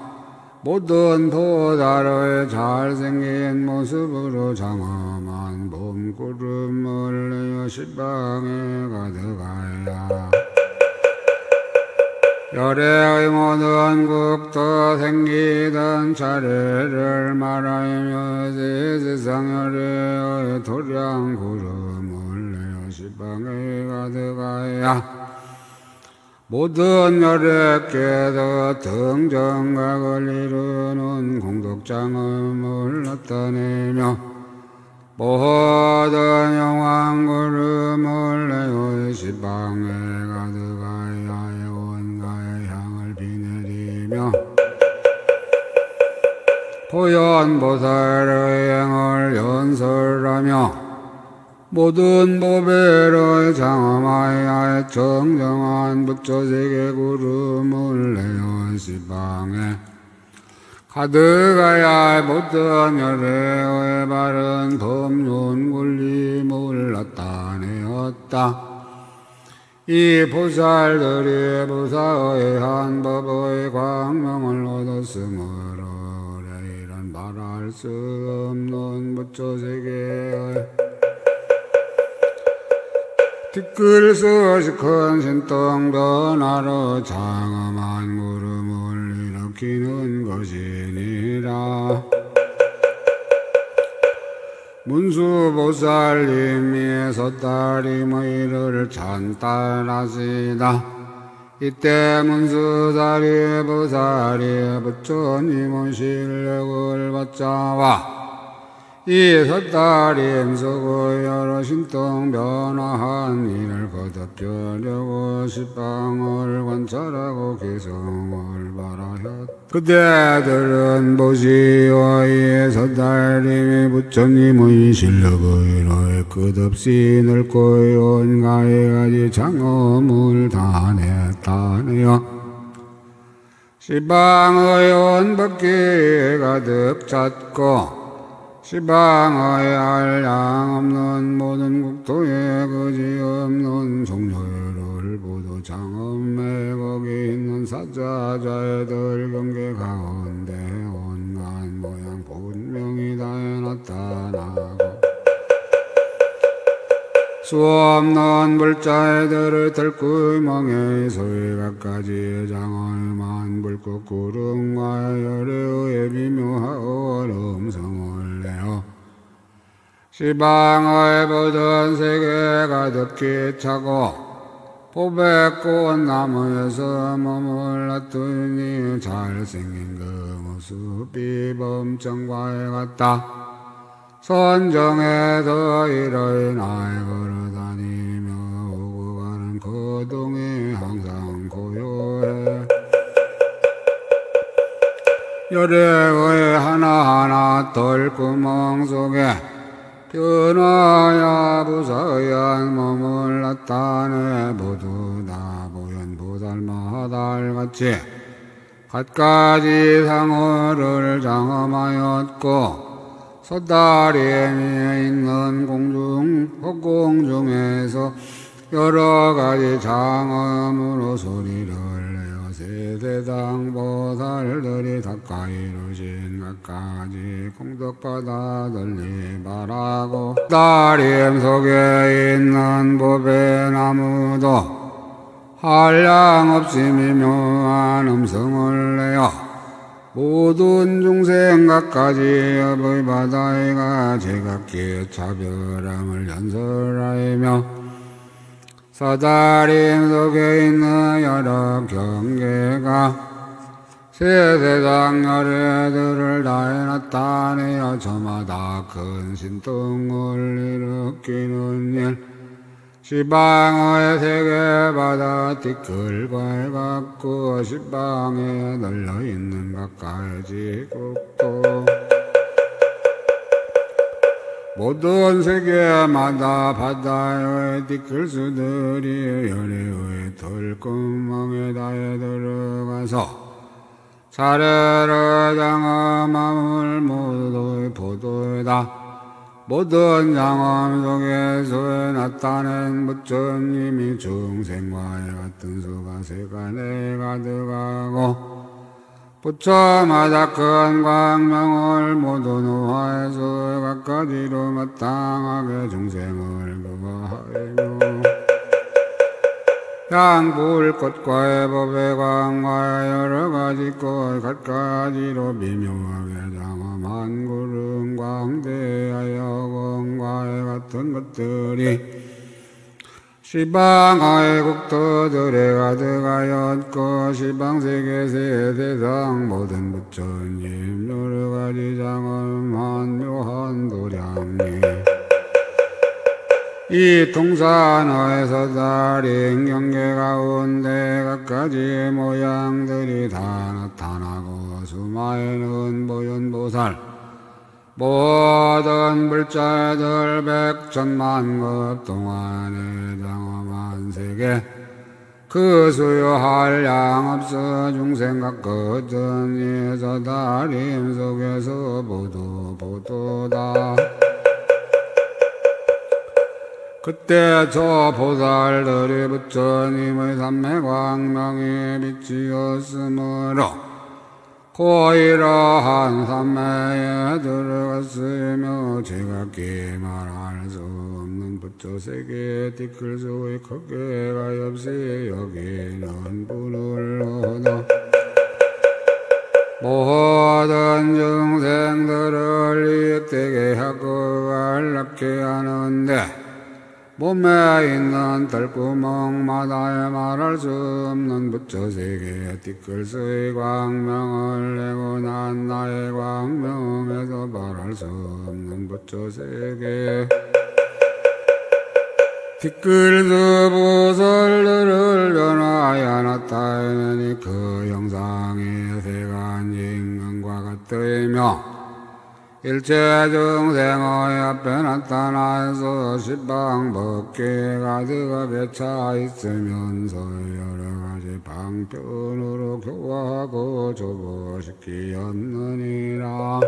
모든 보살의 잘생긴 모습으로 장엄한 봄구름을 내어 시방에 가득하여 열애의 모든 국도 생기던 차례를 말하며 세상 열애의 도량구름을 내어 시방에 가득하여 모든 열애께서 등정각을 이루는 공덕장엄을 나타내며 모든 영왕구름을 내어 시방에 가득하여 온가의 향을 비내리며 보현보살의 행을 연설하며 모든 보배를 장엄하여 정정한 부처세계 구름을 내어 시방에 가득하여 모든 열애의 바른 법륜 군림을 나타내었다. 이 보살들이 부사의 한 법의 광명을 얻었으므로 이런 말할 수 없는 부처세계의 티끌스시 큰 신통 변화로 장엄한 구름을 일으키는 것이니라. 문수보살님이 섣달림의 일을 찬탄하시다. 이때 문수사리 보살이 부처님의 실력을 받자와 이 섣달림 속의 여러 신통 변화한 일을 거듭하려고 시방을 관찰하고 개성을 발하였다. 그대들은 보시오. 이 섣달림이 부처님의 실력의 끝없이 넓고 온가에 가지 장엄을 다냈다네요. 시방의 온 법기에 가득 찼고 시방의 한량 없는 모든 국토에 그지없는 종료를 보도 장엄해 거기 있는 사자자애들 경계 가운데 온갖 모양 분명히 다 나타나고 수없는 불자애들의 들구멍에 소위 갖가지 장엄한 불꽃 구름과 열애의 미묘하고 음성을 내어 시방의 모든 세계 가득히 차고 보배꽃 나무에서 몸을 놔두니 잘생긴 그 모습이 범천과에 같다. 선정에서 이를 날 걸어다니며 오고 가는 거동이 항상 고요해. 열애의 하나하나 털구멍 속에 변화야 부사의한 몸을 나타내 모두 다 보현보살마달같이 갖가지 상호를 장엄하였고 섣달림에 있는 공중에서 여러 가지 장엄으로 소리를 내어 세세상 보살들이 가까이 오신 갖가지 공덕받아들리 바라고 섣달림 속에 있는 보배나무도 한량없이 미묘한 음성을 내어 모든 중생 갖가지 업의 바다에가 제각기 차별함을 연설하며 섣달림 속에 있는 여러 경계가 세세상 열애들을 다 나타내어 저마다 큰 신통을 일으키는 일 시방의 세계바다 티끌과 같고 시방에 널려있는 각가지 국도 모든 세계마다 바다의 티끌수들이 열애의 털구멍에 다 들어가서 차례로 장엄함을 모두 보도다. 모든 장엄 속에서 나타낸 부처님이 중생과의 같은 수가 세간에 가득하고 부처마다 큰 광명을 모두 노화해서 각가지로 마땅하게 중생을 그거하며 향불꽃과의 법의 광과 여러 가지 꽃 갖가지로 미묘하게 장엄한 구름 광대하여 공과의 같은 것들이 시방의 국토들에 가득하였고 시방세계 세대상 모든 부처님 여러가지 장엄한 묘한 도량이 이 동산에서 달인 경계 가운데 각가지 모양들이 다 나타나고 수마에는 보현보살 모든 불자들 백천만급 동안에 장엄한 세계 그 수요할 양 없어 중생 각거든 이서 달임 속에서 보도다 그때 저 보살들이 부처님의 삼매광명이 빛이었으므로 고 이러한 삼매에 들어갔으며 제각기 말할 수 없는 부처세계의 티끌소의 크게가 없이 여기는 분을 얻어 모든 중생들을 이익되게 하고 안락게 하는데 몸에 있는 털구멍마다 말할 수 없는 부처세계의 티끌스의 광명을 내고 난 나의 광명에서 말할 수 없는 부처세계 티끌스 보살들을 변화하여 나타내니 그 형상이 세간 인간과 같으며 일체 중생의 앞에 나타나서 십방 법계 가득하게 차 있으면서 여러가지 방편으로 교화하고 조보시키었느니라.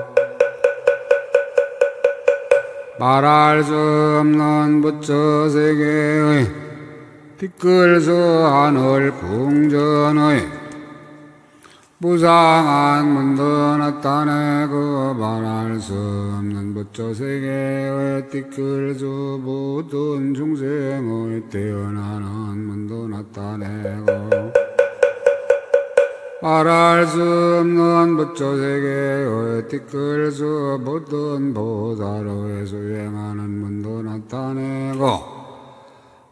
말할 수 없는 부처세계의 티끌수 하늘 궁전의 무상한 문도 나타내고 말할 수 없는 부처세계의 티끌수 모든 중생의 태어나는 문도 나타내고 말할 수 없는 부처세계의 티끌수 모든 보살의 수행하는 문도 나타내고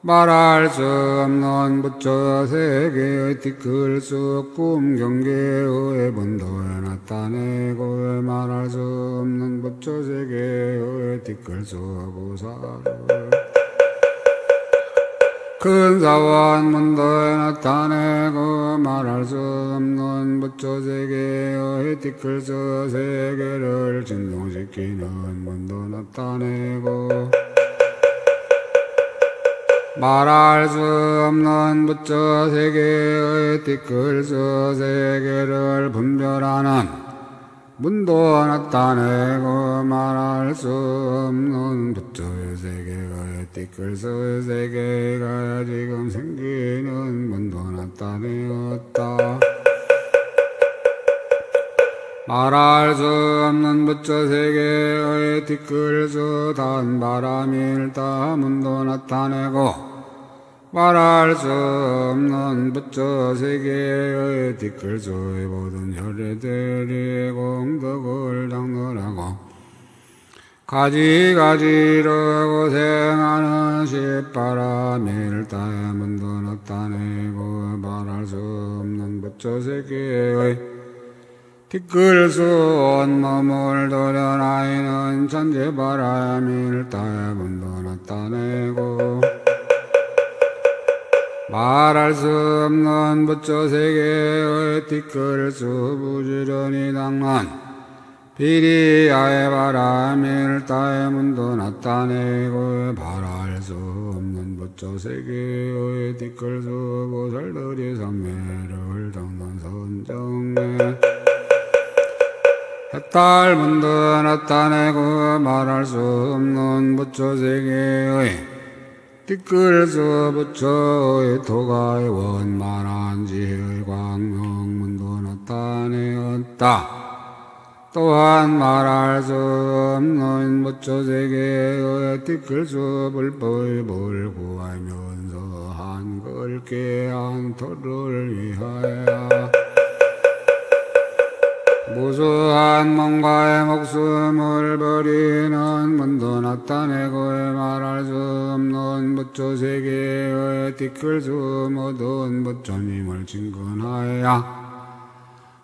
말할 수 없는 부처세계의 티끌수 꿈경계의 본도에 나타내고 말할 수 없는 부처세계의 티끌수 보살을 큰 사원 문도에 나타내고 말할 수 없는 부처세계의 티끌수 세계를 진동시키는 문도 나타내고 말할 수 없는 부처세계의 티끌수 세계를 분별하는 문도 나타내고 말할 수 없는 부처의 세계의 티끌수 세계가 지금 생기는 문도 나타내었다. 말할 수 없는 부처세계의 티끌수 단바람일다 문도 나타내고 말할 수 없는 부처세계의 티끌수의 모든 혈애들이 공덕을 당론하고 가지가지로 고생하는 십바람일다의 문도 나타내고 말할 수 없는 부처세계의 티끌수 온몸을 도려나이는 천재바람일다의 문도 나타내고 말할 수 없는 부처세계의 티끌수 부지런히 닦는 비리야의 바람일다의 문도 나타내고 말할 수 없는 부처세계의 티끌수 보살들이 삼매를 닦는 선정에 해탈 문도 나타내고 말할 수 없는 부처세계의 티끌수 부처의 토가의 원만한 지혜의 광명 문도 나타내었다. 또한 말할 수 없는 부처세계의 티끌수 불법의 물 구하면서 한글게 한 터를 위하여 무수한 몸과의 목숨을 버리는 문도 나타내고 말할 수 없는 부처세계의 뒤끌 수 모든 부처님을 진근하여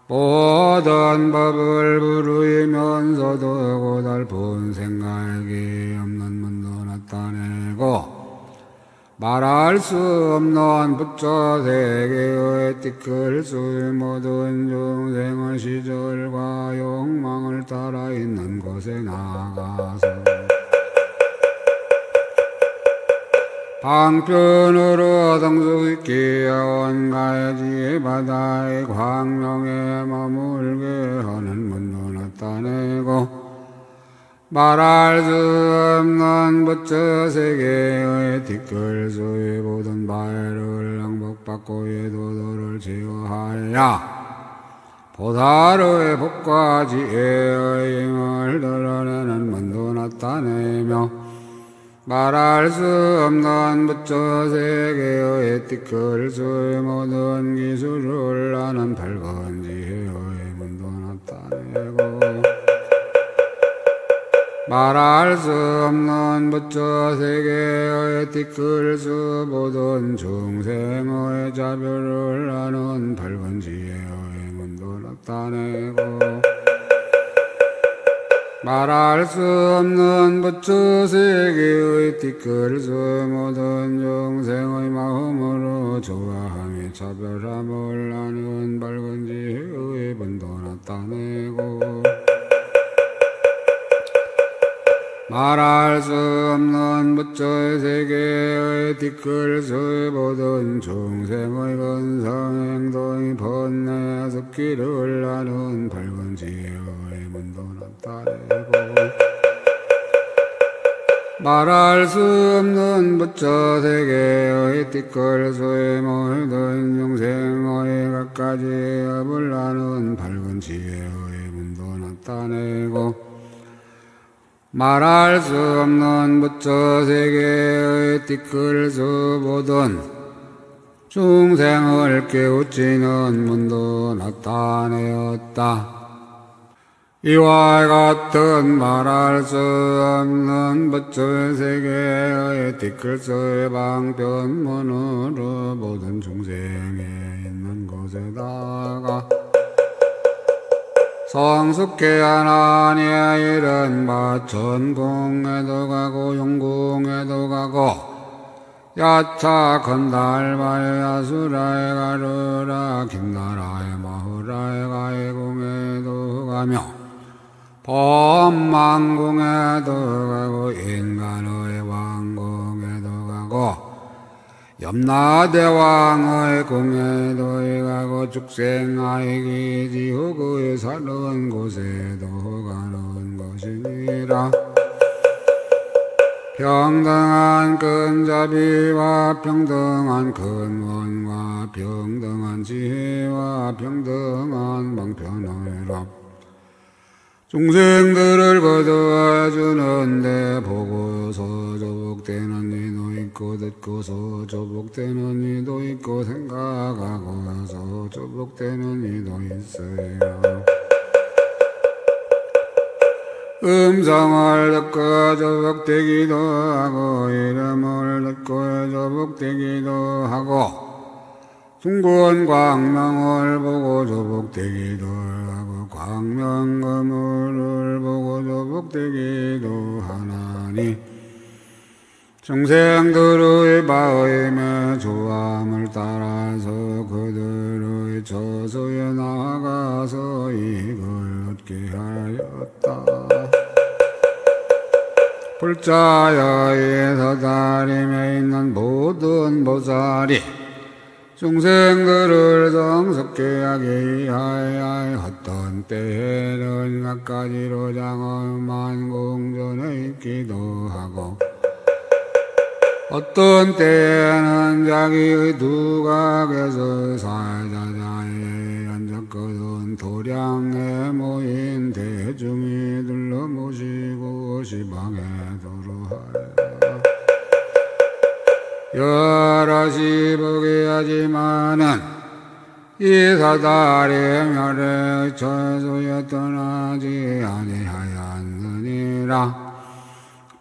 모든 법을 부르면서도 고달픈 생각이 없는 문도 나타내고 말할 수 없는 부처세계의 뒤끌 수의 모든 중생의 시절과 욕망을 따라 있는 곳에 나가서 방편으로 성수있게 온가지 바다의 광명에 머물게 하는 문도 나타내고 말할 수 없는 부처세계의 뒤끌 수의 모든 바위를 항복받고 도도를 제어하여 보살의 법과 지혜의 힘을 드러내는 문도 나타내며 말할 수 없는 부처세계의 뒤끌 수의 모든 기술을 아는 밝은 지혜의 문도 나타내고 말할 수 없는 부처세계의 뒤끌 수 모든 중생의 자별을 아는 밝은 지혜의 문도 나타내고 말할 수 없는 부처세계의 뒤끌 수 모든 중생의 마음으로 좋아함이 차별함을 아는 밝은 지혜의 문도 나타내고 말할 수 없는 부처세계의 뒤끌 수 모든 중생의 근성 행동의 번뇌 습기를 아는 밝은 지혜의 문도 나타내고 말할 수 없는 부처세계의 뒤끌 수의 모든 중생의 갖가지 업을 아는 밝은 지혜의 문도 나타내고 말할 수 없는 부처세계의 뒤끌 수 모든 중생을 깨우치는 문도 나타내었다. 이와 같은 말할 수 없는 부처세계의 뒤끌 수의 방편문으로 모든 중생에 있는 곳에다가 성숙해 하나니의 이른 마천궁에도 가고 용궁에도 가고 야차 건달바의 야수라의 가르라 김나라의 마후라의 가해궁에도 가며 법망궁에도 가고 인간의 왕궁에도 가고 염라대왕의 궁에도 가고 축생아이기 지옥의 사는 곳에도 가는 것이니라. 평등한 근자비와 평등한 근원과 평등한 지혜와 평등한 방편의라. 중생들을 거두어주는데 보고서 조복되는 이도 있고 듣고서 조복되는 이도 있고 생각하고서 조복되는 이도 있어요. 음성을 듣고 조복되기도 하고 이름을 듣고 조복되기도 하고 둥근 광명을 보고 조복되기도 하고 광명거물을 보고 조복되기도 하나니 중생들의 마음의 조함을 따라서 그들의 저소에 나아가서 이익을 얻게 하였다. 불자여의 서다림에 있는 모든 보살이 중생들을 성숙케 하기 위하여 어떤 때에는 갖가지로 장엄한 궁전에 있기도 하고 어떤 때에는 자기의 두각에서 사자자에 앉았거든 도량에 모인 대중이 둘러모시고 시방에 도로하여 여럿이 보게 하지만은 이 사다리의 멸의 처소에 떠나지 아니하였느니라.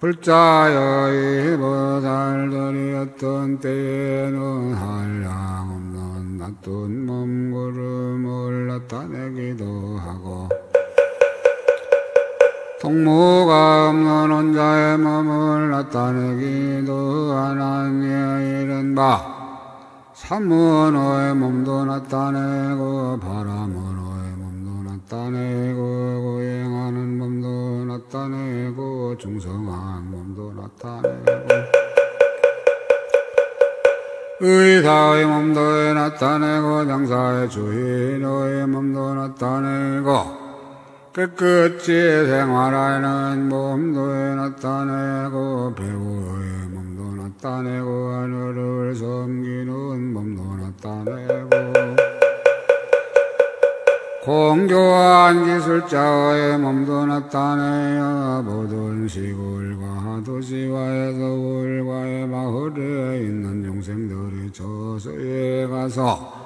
불자여의 보살들이 어떤 때에는 한량없는 나쁜 몸구름을 나타내기도 하고 통모가 없는 혼자의 몸을 나타내기도 하나니 이른바 삼문호의 몸도 나타내고 바람문호의 몸도 나타내고 고행하는 몸도 나타내고 중성한 몸도 나타내고 의사의 몸도 나타내고 장사의 주인의 몸도 나타내고 깨끗이 생활하는 몸도 나타내고 배우의 몸도 나타내고 하늘을 섬기는 몸도 나타내고 공교한 기술자의 몸도 나타내어 모든 시골과 도시와의 서울과의 마을에 있는 용생들이 저서에 가서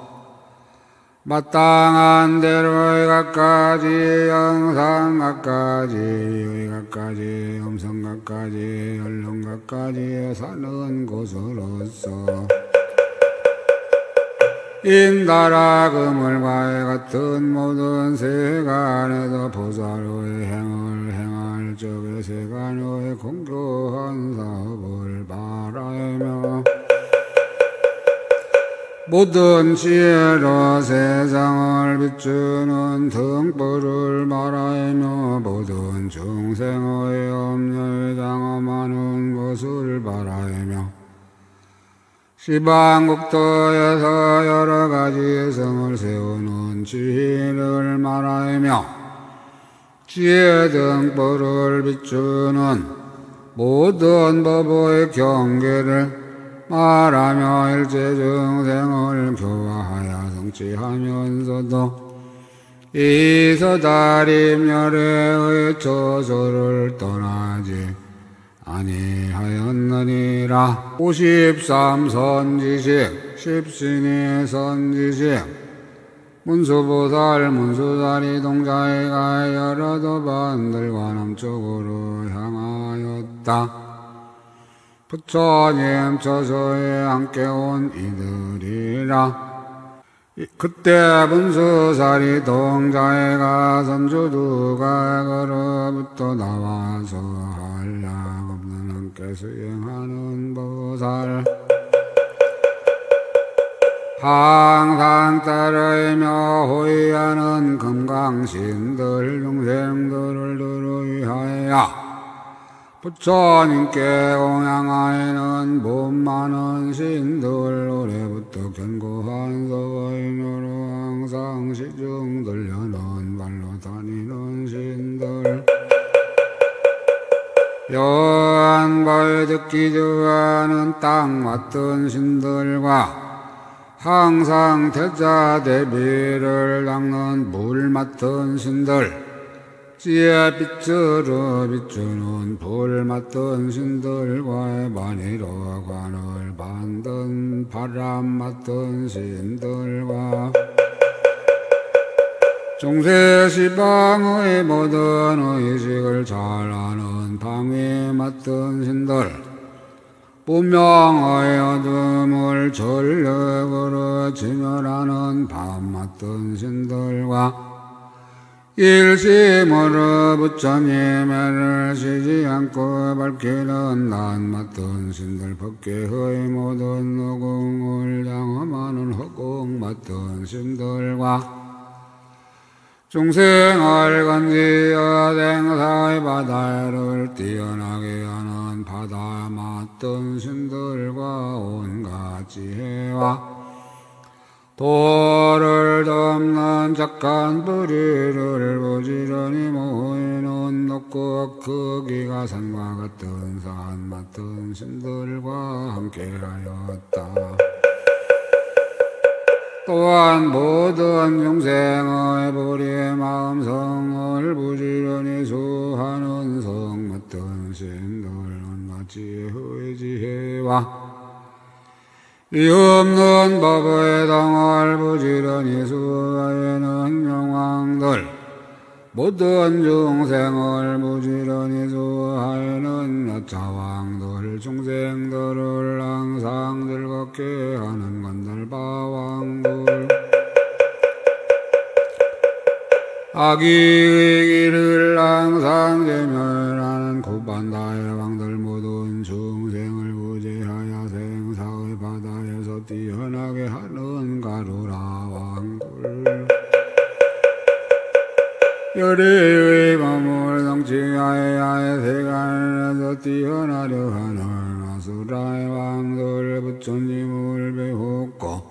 마땅한 대로 의각까지 영상각까지 의각까지 음성각까지 연륜각까지 사는 곳으로서 인다라 그물과의 같은 모든 세간에서 보살의 행을 행할 적에 세간의 공교한 사업을 바라며 모든 지혜로 세상을 비추는 등불을 말하며 모든 중생의 염려에 장엄하는 것을 바라며 시방국토에서 여러 가지 성을 세우는 지혜를 말하며 지혜 등불을 비추는 모든 법의 경계를 말하며 일체 중생을 교화하여 성취하면서도 이 서다림열의 처소를 떠나지 아니하였느니라. 53 선지식 십신의 선지식 문수보살 문수다리 동자애가 여러 도반들과 남쪽으로 향하였다. 부처님 처소에 함께 온 이들이라. 그때 문수살이 동자애가 선주두각으로부터 나와서 한량없는 함께 수행하는 보살 항상 따르며 호위하는 금강신들 중생들을 들의하여 부처님께 공양하에는 몸 많은 신들 올해부터 견고한 서거인으로 항상 시중 들려는 발로 다니는 신들 여한바에 듣기 좋아하는 땅 맡은 신들과 항상 태자 대비를 닦는 물 맡은 신들 지혜 빛으로 비추는 불 맡은 신들과 반이로 관을 받는 바람 맡은 신들과 중세 시방의 모든 의식을 잘 아는 방위 맡은 신들 분명의 어둠을 전력으로 진멸하는 밤 맡은 신들과 일심으로 부처님을 쉬지 않고 밝히는 낮 맡은 신들 법계의 모든 허공을 장엄하는 허공 맡은 신들과 중생을 건지어 생사의 바다를 뛰어나게 하는 바다 맡은 신들과 온갖 지혜와 도를 덮는 착한 뿌리를 부지런히 모이는 높고 크기가 산과 같은 산 맡은 신들과 함께하였다. 또한 모든 중생의 불의의 마음성을 부지런히 수하는 성 맡은 신들 온갖 지혜의 지혜와 이 없는 법의 당을 부지런히 수하여는 영왕들 모든 중생을 부지런히 수하에는 여차왕들 중생들을 항상 즐겁게 하는 건달바왕들 악의 길을 항상 제멸하는 굿반다의 왕들 모든 중생을 부지하여 생사의 바다에서 뛰어나게 하는 가루라 왕들 열의의 몸을 성취하여 세간에서 뛰어나려 하는 아수라의 왕들 부처님을 배웠고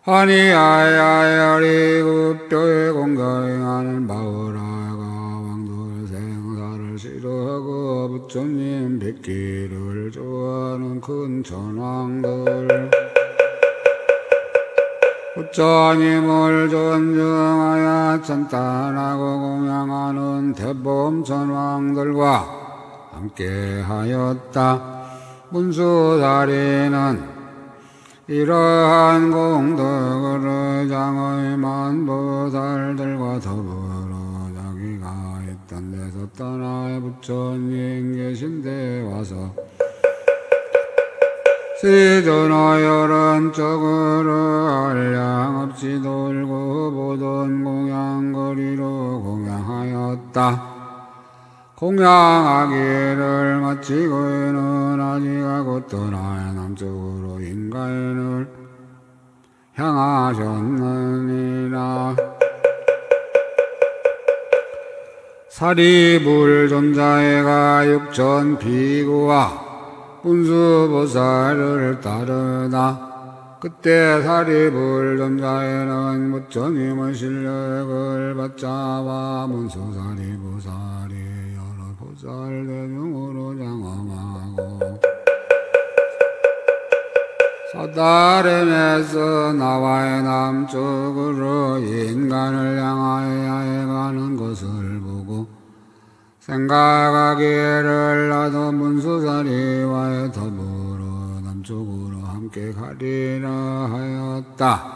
환희하여 열의급조에 공경하는 바오라가 왕들 생사를 싫어하고 부처님 뵙기를 좋아하는 큰 천왕들 부처님을 존중하여 찬탄하고 공양하는 대범천왕들과 함께하였다. 문수사리는 이러한 공덕을 장의 만보살들과 더불어 자기가 있던 데서 떠나 부처님 계신 데 와서 세존하여 쪽으로 한량없이 돌고 보던 공양거리로 공양하였다. 공양하기를 마치고는 아직하고 떠나 남쪽으로 인간을 향하셨느니라. 사리불존자애가 육천 비구와 문수보살을 따르다. 그때 사리불존자에는 부처님의 실력을 받자와 문수사리보살이 여러 보살 대중으로 장엄하고 사다림에서 나와의 남쪽으로 인간을 향하여 가는 것을 보고 생각하기를 나도 문수사리와의 더불어 남쪽으로 함께 가리라 하였다.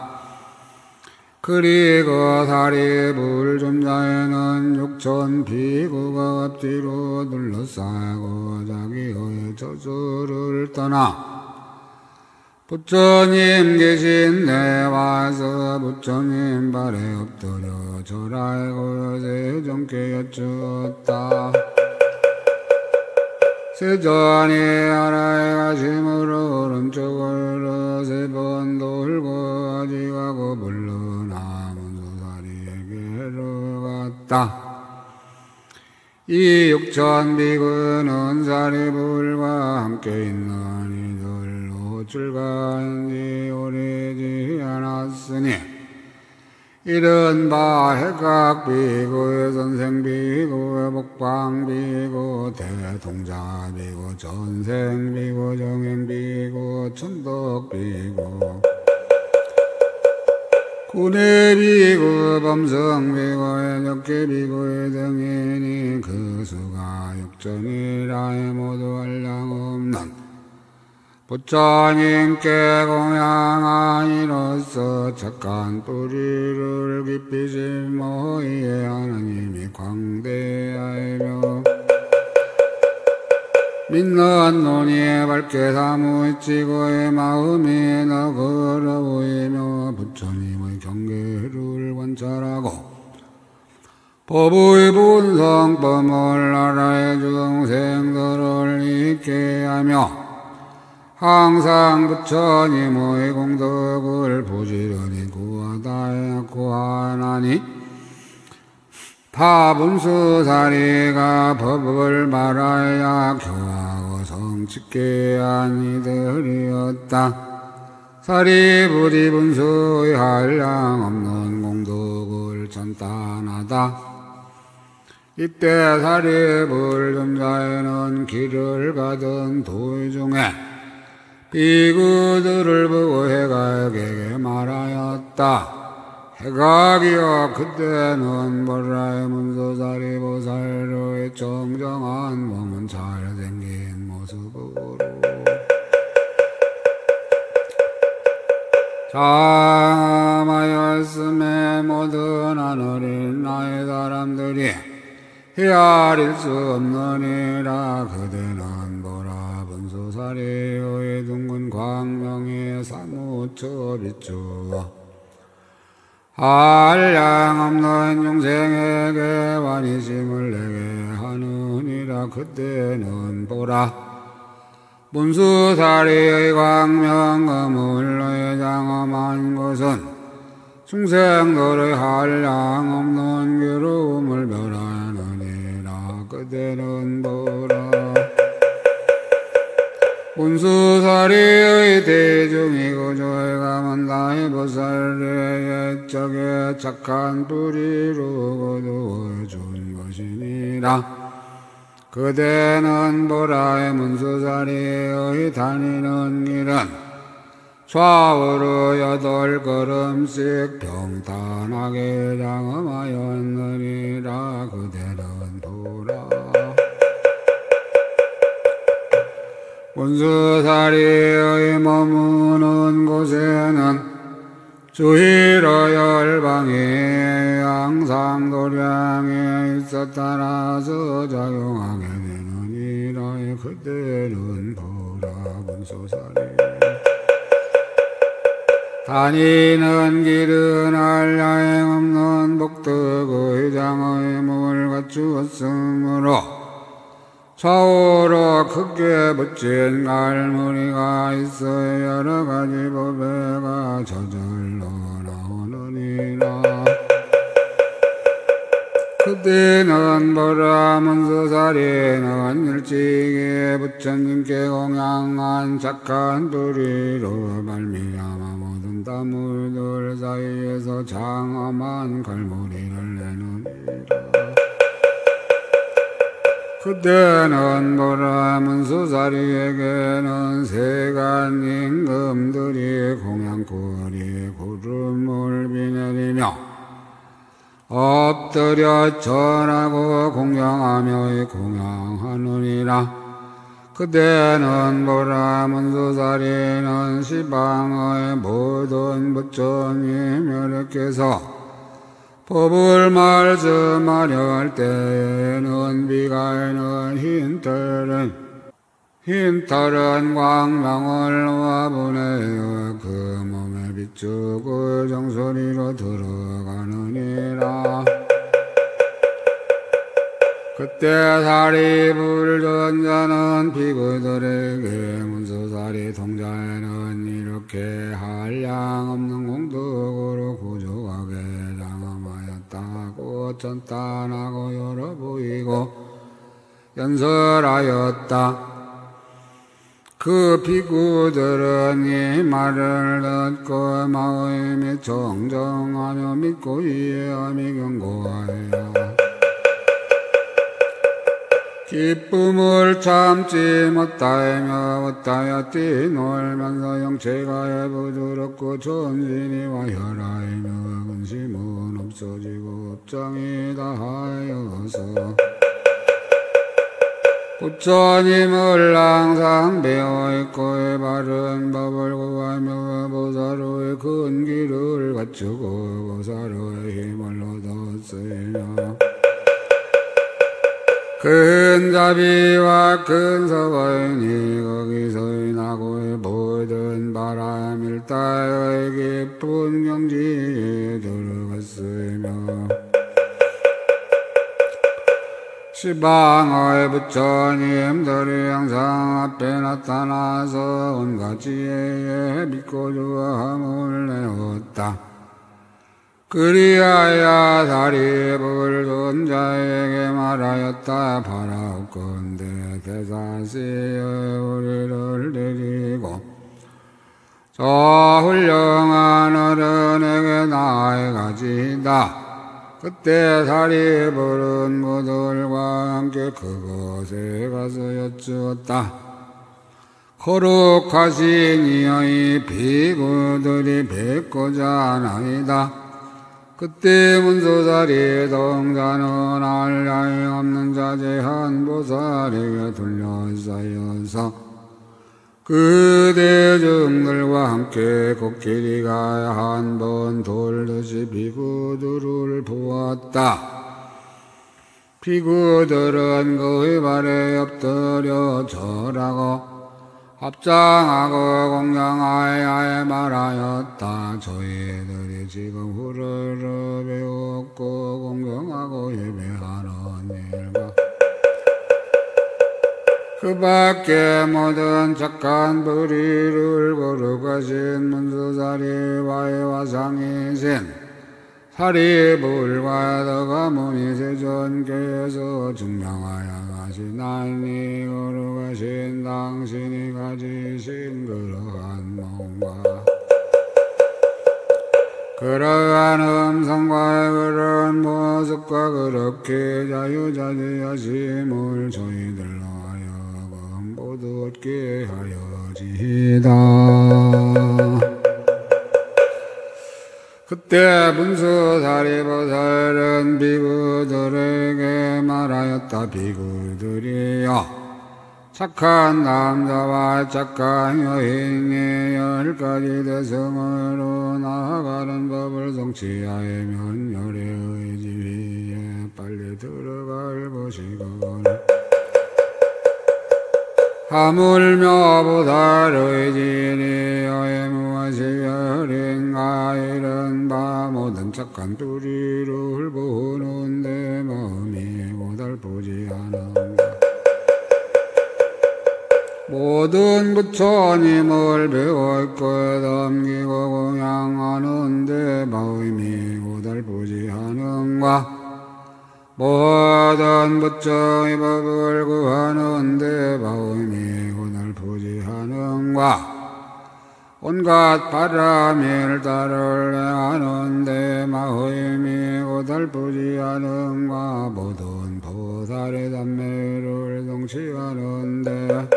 그리고 사리불존자에는 육천 비구가 앞뒤로 둘러싸고 자기의 저주를 떠나 부처님 계신 데 와서 부처님 발에 엎드려 절하고 세존께 여쭈었다. 세존이 아라에 가심으로 오른쪽으로 세 번 돌고 아직하고 물러나 문수사리에게로 갔다. 이 육천 비구는 사리불과 함께 있는 이들로 출간지 오래지 않았으니 이른바 해각비구, 선생비구, 복방비구, 대통자비구, 전생비구, 정행비구, 천덕비구, 구내비구, 범성비구, 해적계비구의 등이니 그 수가 육천이라 모두 한량없는 부처님께 공양하니로서 착한 뿌리를 깊이 심어이에 하나님이 광대하며 믿는 눈이 밝게 사무치고의 마음이 너그러 보이며 부처님의 경계를 관찰하고 법의 본성법을 나라의 중생들을 잊게 하며 항상 부처님의 공덕을 부지런히 구하나니 파분수사리가 법을 말하여 교하고 성취케 한 이들이었다. 사리부리분수의 한량없는 공덕을 찬탄하다. 이때 사리불존자에는 길을 가던 도의 중에 비구들을 보고 해각에게 말하였다. 해각이여, 그때는 보라의 문수사리보살의 정정한 몸은 잘생긴 모습으로 참하였음에 모든 하늘인 나의 사람들이 헤아릴 수 없느니라. 그대는 보라 분수사리의 둥근 광명에 사무쳐 비추어 한량없는 중생에게 완이심을 내게 하느니라. 그때는 보라 문수사리의 광명 그물로의 장엄한 것은 중생들의 한량없는 괴로움을 멸하느니라. 그때는 보라 문수사리의 대중이 그조에 가면 나의 보살의 옛적에 착한 뿌리로 거두어준 것이니라. 그대는 보라의 문수사리의 다니는 길은 좌우로 8걸음씩 평탄하게 장엄하였느니라. 그대는 보라 문수사리의 머무는 곳에는 주희로 열방이 항상 도량에 있어 따라서 작용하게 되느니라. 그때는 보라 문수사리 다니는 길은 한량 없는 복덕의 장의 몸을 갖추었으므로 좌우로 크게 붙인 갈무리가 있어 여러가지 법회가 저절로 나오느니라. 그때는 보라 문수사리는 일찍이 부처님께 공양한 착한 뿌리로 말미암아 모든 다물들 사이에서 장엄한 갈무리를 내느니라. 그때는 보라 문수사리에게는 세간 임금들이 공양꾼이 구름을 비내리며 엎드려 절하고 공양하며 공양하느니라. 그때는 보라 문수사리는 시방의 모든 부처님 여러께서 법을 말씀하려 할 때에는 비가에는 흰털은 광명을 화분하여 그 몸에 비추고 정소리로 들어가느니라. 그때 사리불 전자는 비구들에게 문수사리 통자에는 이렇게 한량없는 공덕으로 구조하게 장엄하였다고 천탄하고 열어 보이고 연설하였다. 그 비구들은 이 말을 듣고 마음이 정정하며 믿고 이해함이 견고하여 기쁨을 참지 못하며 못하여 뛰놀면서 영체가 부드럽고 전신이와 혈하이며 근심은 없어지고 업장이 다하여서 부처님을 항상 배워있고 바른 법을 구하며 보살의 큰 길을 갖추고 보살의 힘을 얻었으며 큰 자비와 큰 서거이니 거기서 나고의 모든 바람 일다의 깊은 경지에 들어갔으며 시방의 부처님들이 항상 앞에 나타나서 온갖 지혜에 믿고 주함을 내었다. 그리하여 사리불 존자에게 말하였다. 바라옵건대 대사시에 우리를 데리고 저 훌륭한 어른에게 나아가지다. 그때 사리불은 모두들과 함께 그곳에 가서 여쭈었다. 거룩하신 이의 비구들이 뵙고자 하나이다. 그때 문수사리 동자는 한량이 없는 자제한 보살에게 둘러싸여서 그 대중들과 함께 곡길이 가야 한 번 돌듯이 비구들을 보았다. 비구들은 그의 발에 엎드려 절하고 합장하고 공경하여 말하였다. 저희들이 지금 후르르 배웠고 공경하고 예배하는 일과 그 밖에 모든 착한 불의를 거룩하신 문수사리와의 화상이신 사리불과 더가모니 세존께서 증명하여 가시나니 거룩하신 당신이 가지신 그러한 몸과 그러한 음성과 그러한 모습과 그렇게 자유자재하심을 저희들로 하여금 모두 얻게 하여지이다. 그때 문수사리보살은 비구들에게 말하였다. 비구들이여, 착한 남자와 착한 여인이 10가지 대성으로 나아가는 법을 성취하여면 열애의 지위에 빨리 들어갈 것이거늘 하물며 보살의 진리여의 무엇이 별인가. 이른바 모든 착한 뿌리를 보는데 마음이 고달프지 않은가. 모든 부처님을 배웠고 섬기고 공양하는데 마음이 고달프지 않은가. 모든 부처의 법을 구하는데 마음이 고달프지 않은가. 온갖 바람일 따를 하는데 마음이 고달프지 않은가. 모든 보살의 담매를 성취하는데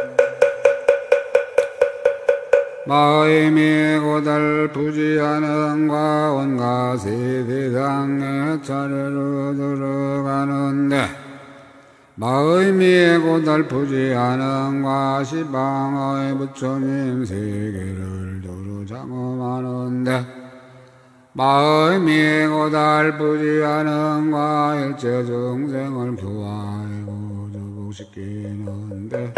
마음이 고달프지 않은가. 온갖 세상의 차례로 들어가는데 마음이 고달프지 않은가. 시방의 부처님 세계를 두루 장엄하는데 마음이 고달프지 않은가. 일체众생을 교화하고 주복시키는데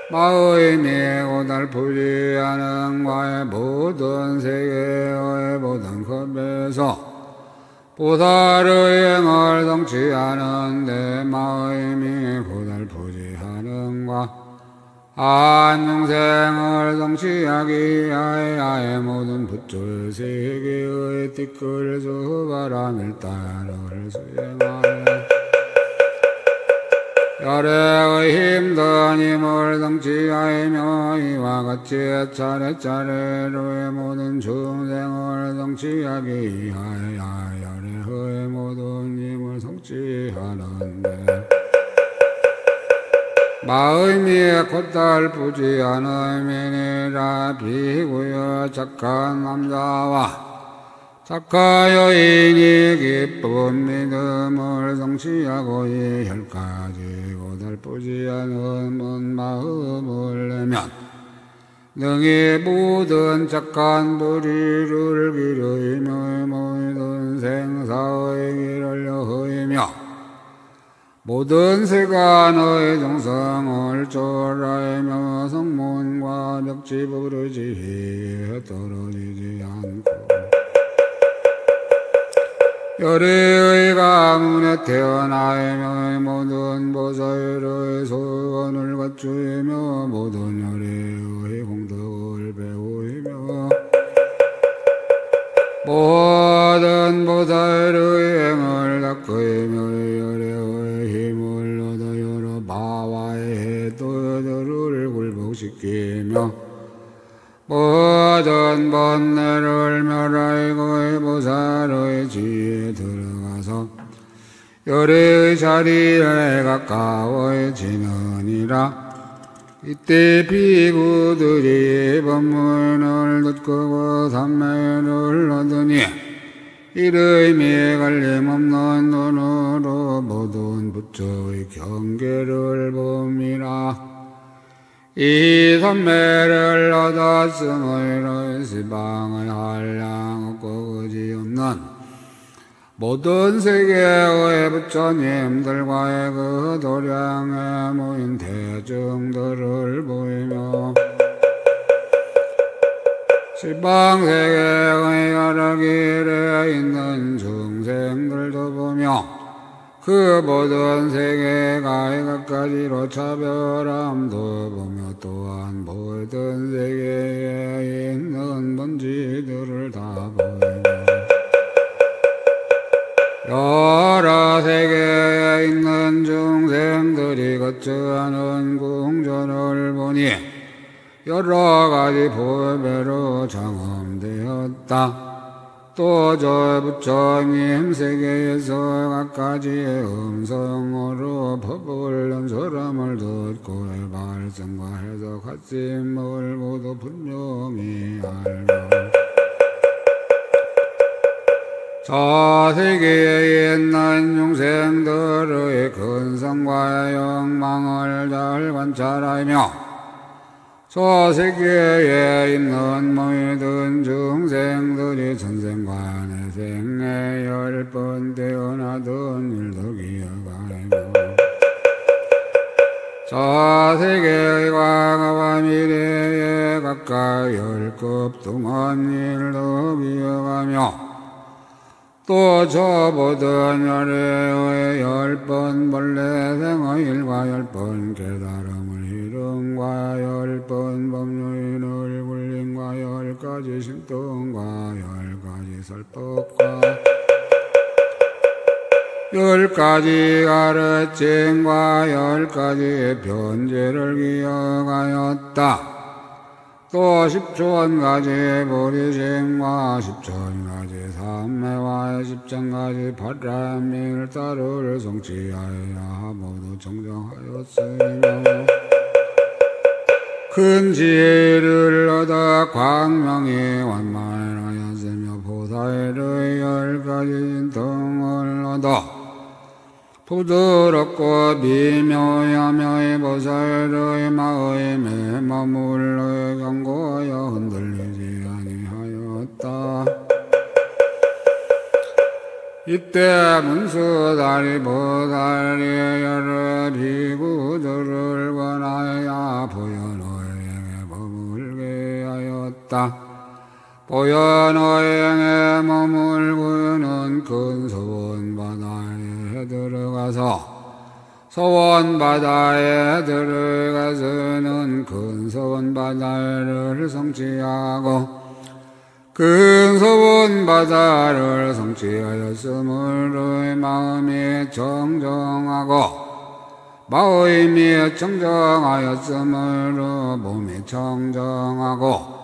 마음이 고달프지 않은가. 모든 세계의 모든 급에서 보살의 행을 성취하는데 마음이 고달프지 않은가. 한 영생을 성취하기 위하여 모든 부처 세계의 티끌 수바람 일단을 수행하여 열애의 힘든 힘을 성취하며 이와 같이 차례차례로 모든 중생을 성취하기 위하여 열애의 모든 힘을 성취하는데 마음이 고달프지 않음이니라. 비구여, 착한 남자와 착한 여인이 기쁨 믿음을 성취하고 이 10가지 고달프지 않은 마음을 내면 능히 모든 착한 불의를 기르이며 모든 생사의 길을 여의며 모든 세간의 정성을 쫄아이며 성문과 벽지 부르지에 떨어지지 않고 열애의 가문에 태어나며 모든 보살의 소원을 갖추며 모든 열애의 공덕을 배우며 모든 보살의 행을 닦으며 열애의 힘을 얻어 여러 바와의 해도들을 굴복시키며 모든 번뇌를 멸하고 보살의 지혜에 들어가서 열애의 자리에 가까워지느니라. 이때 비구들이 법문을 듣고 삼매를 얻으니 이름이 걸림없는 눈을 스스로 모든 부처의 경계를 봄이라. 이 선매를 얻었음으로 시방의 한량 없고 그지없는 모든 세계의 부처님들과의 그 도량에 모인 대중들을 보이며 시방세계의 여러 길에 있는 중생들도 보며 그 모든 세계가 이것까지로 차별함도 보며 또한 모든 세계에 있는 먼지들을 다 보이며 여러 세계에 있는 중생들이 거처하는 궁전을 보니 여러 가지 보배로 장엄되었다. 또 저 부처님 세계에서 각가지의 음성으로 법을 연설함을 듣고 발성과 해석하심을 모두 분명히 알고 저 세계에 있는 중생들의 근성과 영망을 잘 관찰하며 저 세계에 있는 모든 중생들이 전생과 내생에 10번 태어나던 일도 기억하며 저 세계의 과거와 미래에 각각 10급 동안 일도 기억하며 또 저 모든 열애의 10번 본래 생의 일과 10번 깨달음을 이름과 10번 법률을 굴림과 10가지 신통과 10가지 설법과 10가지 가르침과 10가지 변제를 기억하였다. 또 10,000가지 보리심과 10,000가지 삼매와 10,000가지 바람일다를 성취하여 모두 정정하였으며 큰 지혜를 얻어 광명이 완만하였으며 보살의 10가지 인통을 얻어 부드럽고 미묘하며 보살의 마음에 머물러 견고하여 흔들리지 아니하였다. 이때 문수다리 보살이 여러 비구들을 권하여 보현호행에 머물게 하였다. 보현호행에 머물고는 큰 소원바다에 들어가서 소원바다에 들어가서는 큰 소원바다를 성취하고 큰 소원바다를 성취하였으므로 마음이 정정하고 마음이 정정하였으므로 몸이 정정하고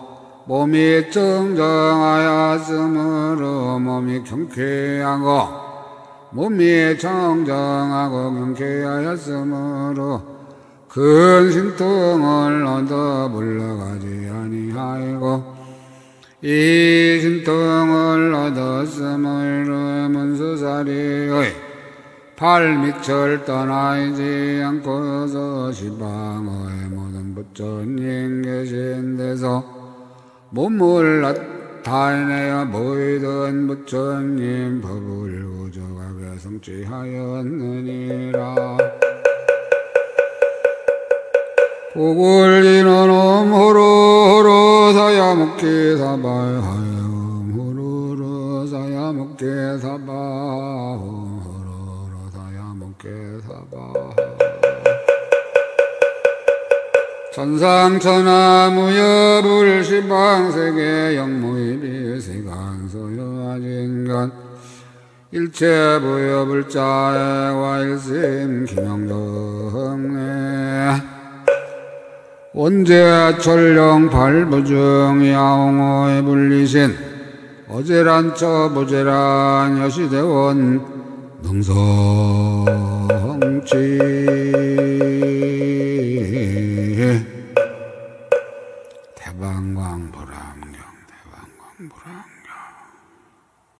몸이 정정하였으므로 몸이 경쾌하고 몸이 정정하고 경쾌하였으므로 큰 신통을 얻어 물러가지 아니하고 이 신통을 얻었으므로 문수사리의 발밑을 떠나지 않고서 시방의 모든 부처님 계신 데서 몸을 나타내어 모이던 부처님 법을 우적하게 성취하였느니라. 복을 이루는 호로호로 사야목기 사바하염 호로로 사야목기 사바호 호로로 사야목기 사바하 천상천하무여불 시방세계 영무이비 세간소여아진간 일체부여불자에 와일심 기명정에 원제 철령 발부중 야옹호에 불리신 어제란처 보제란 여시대원 능성치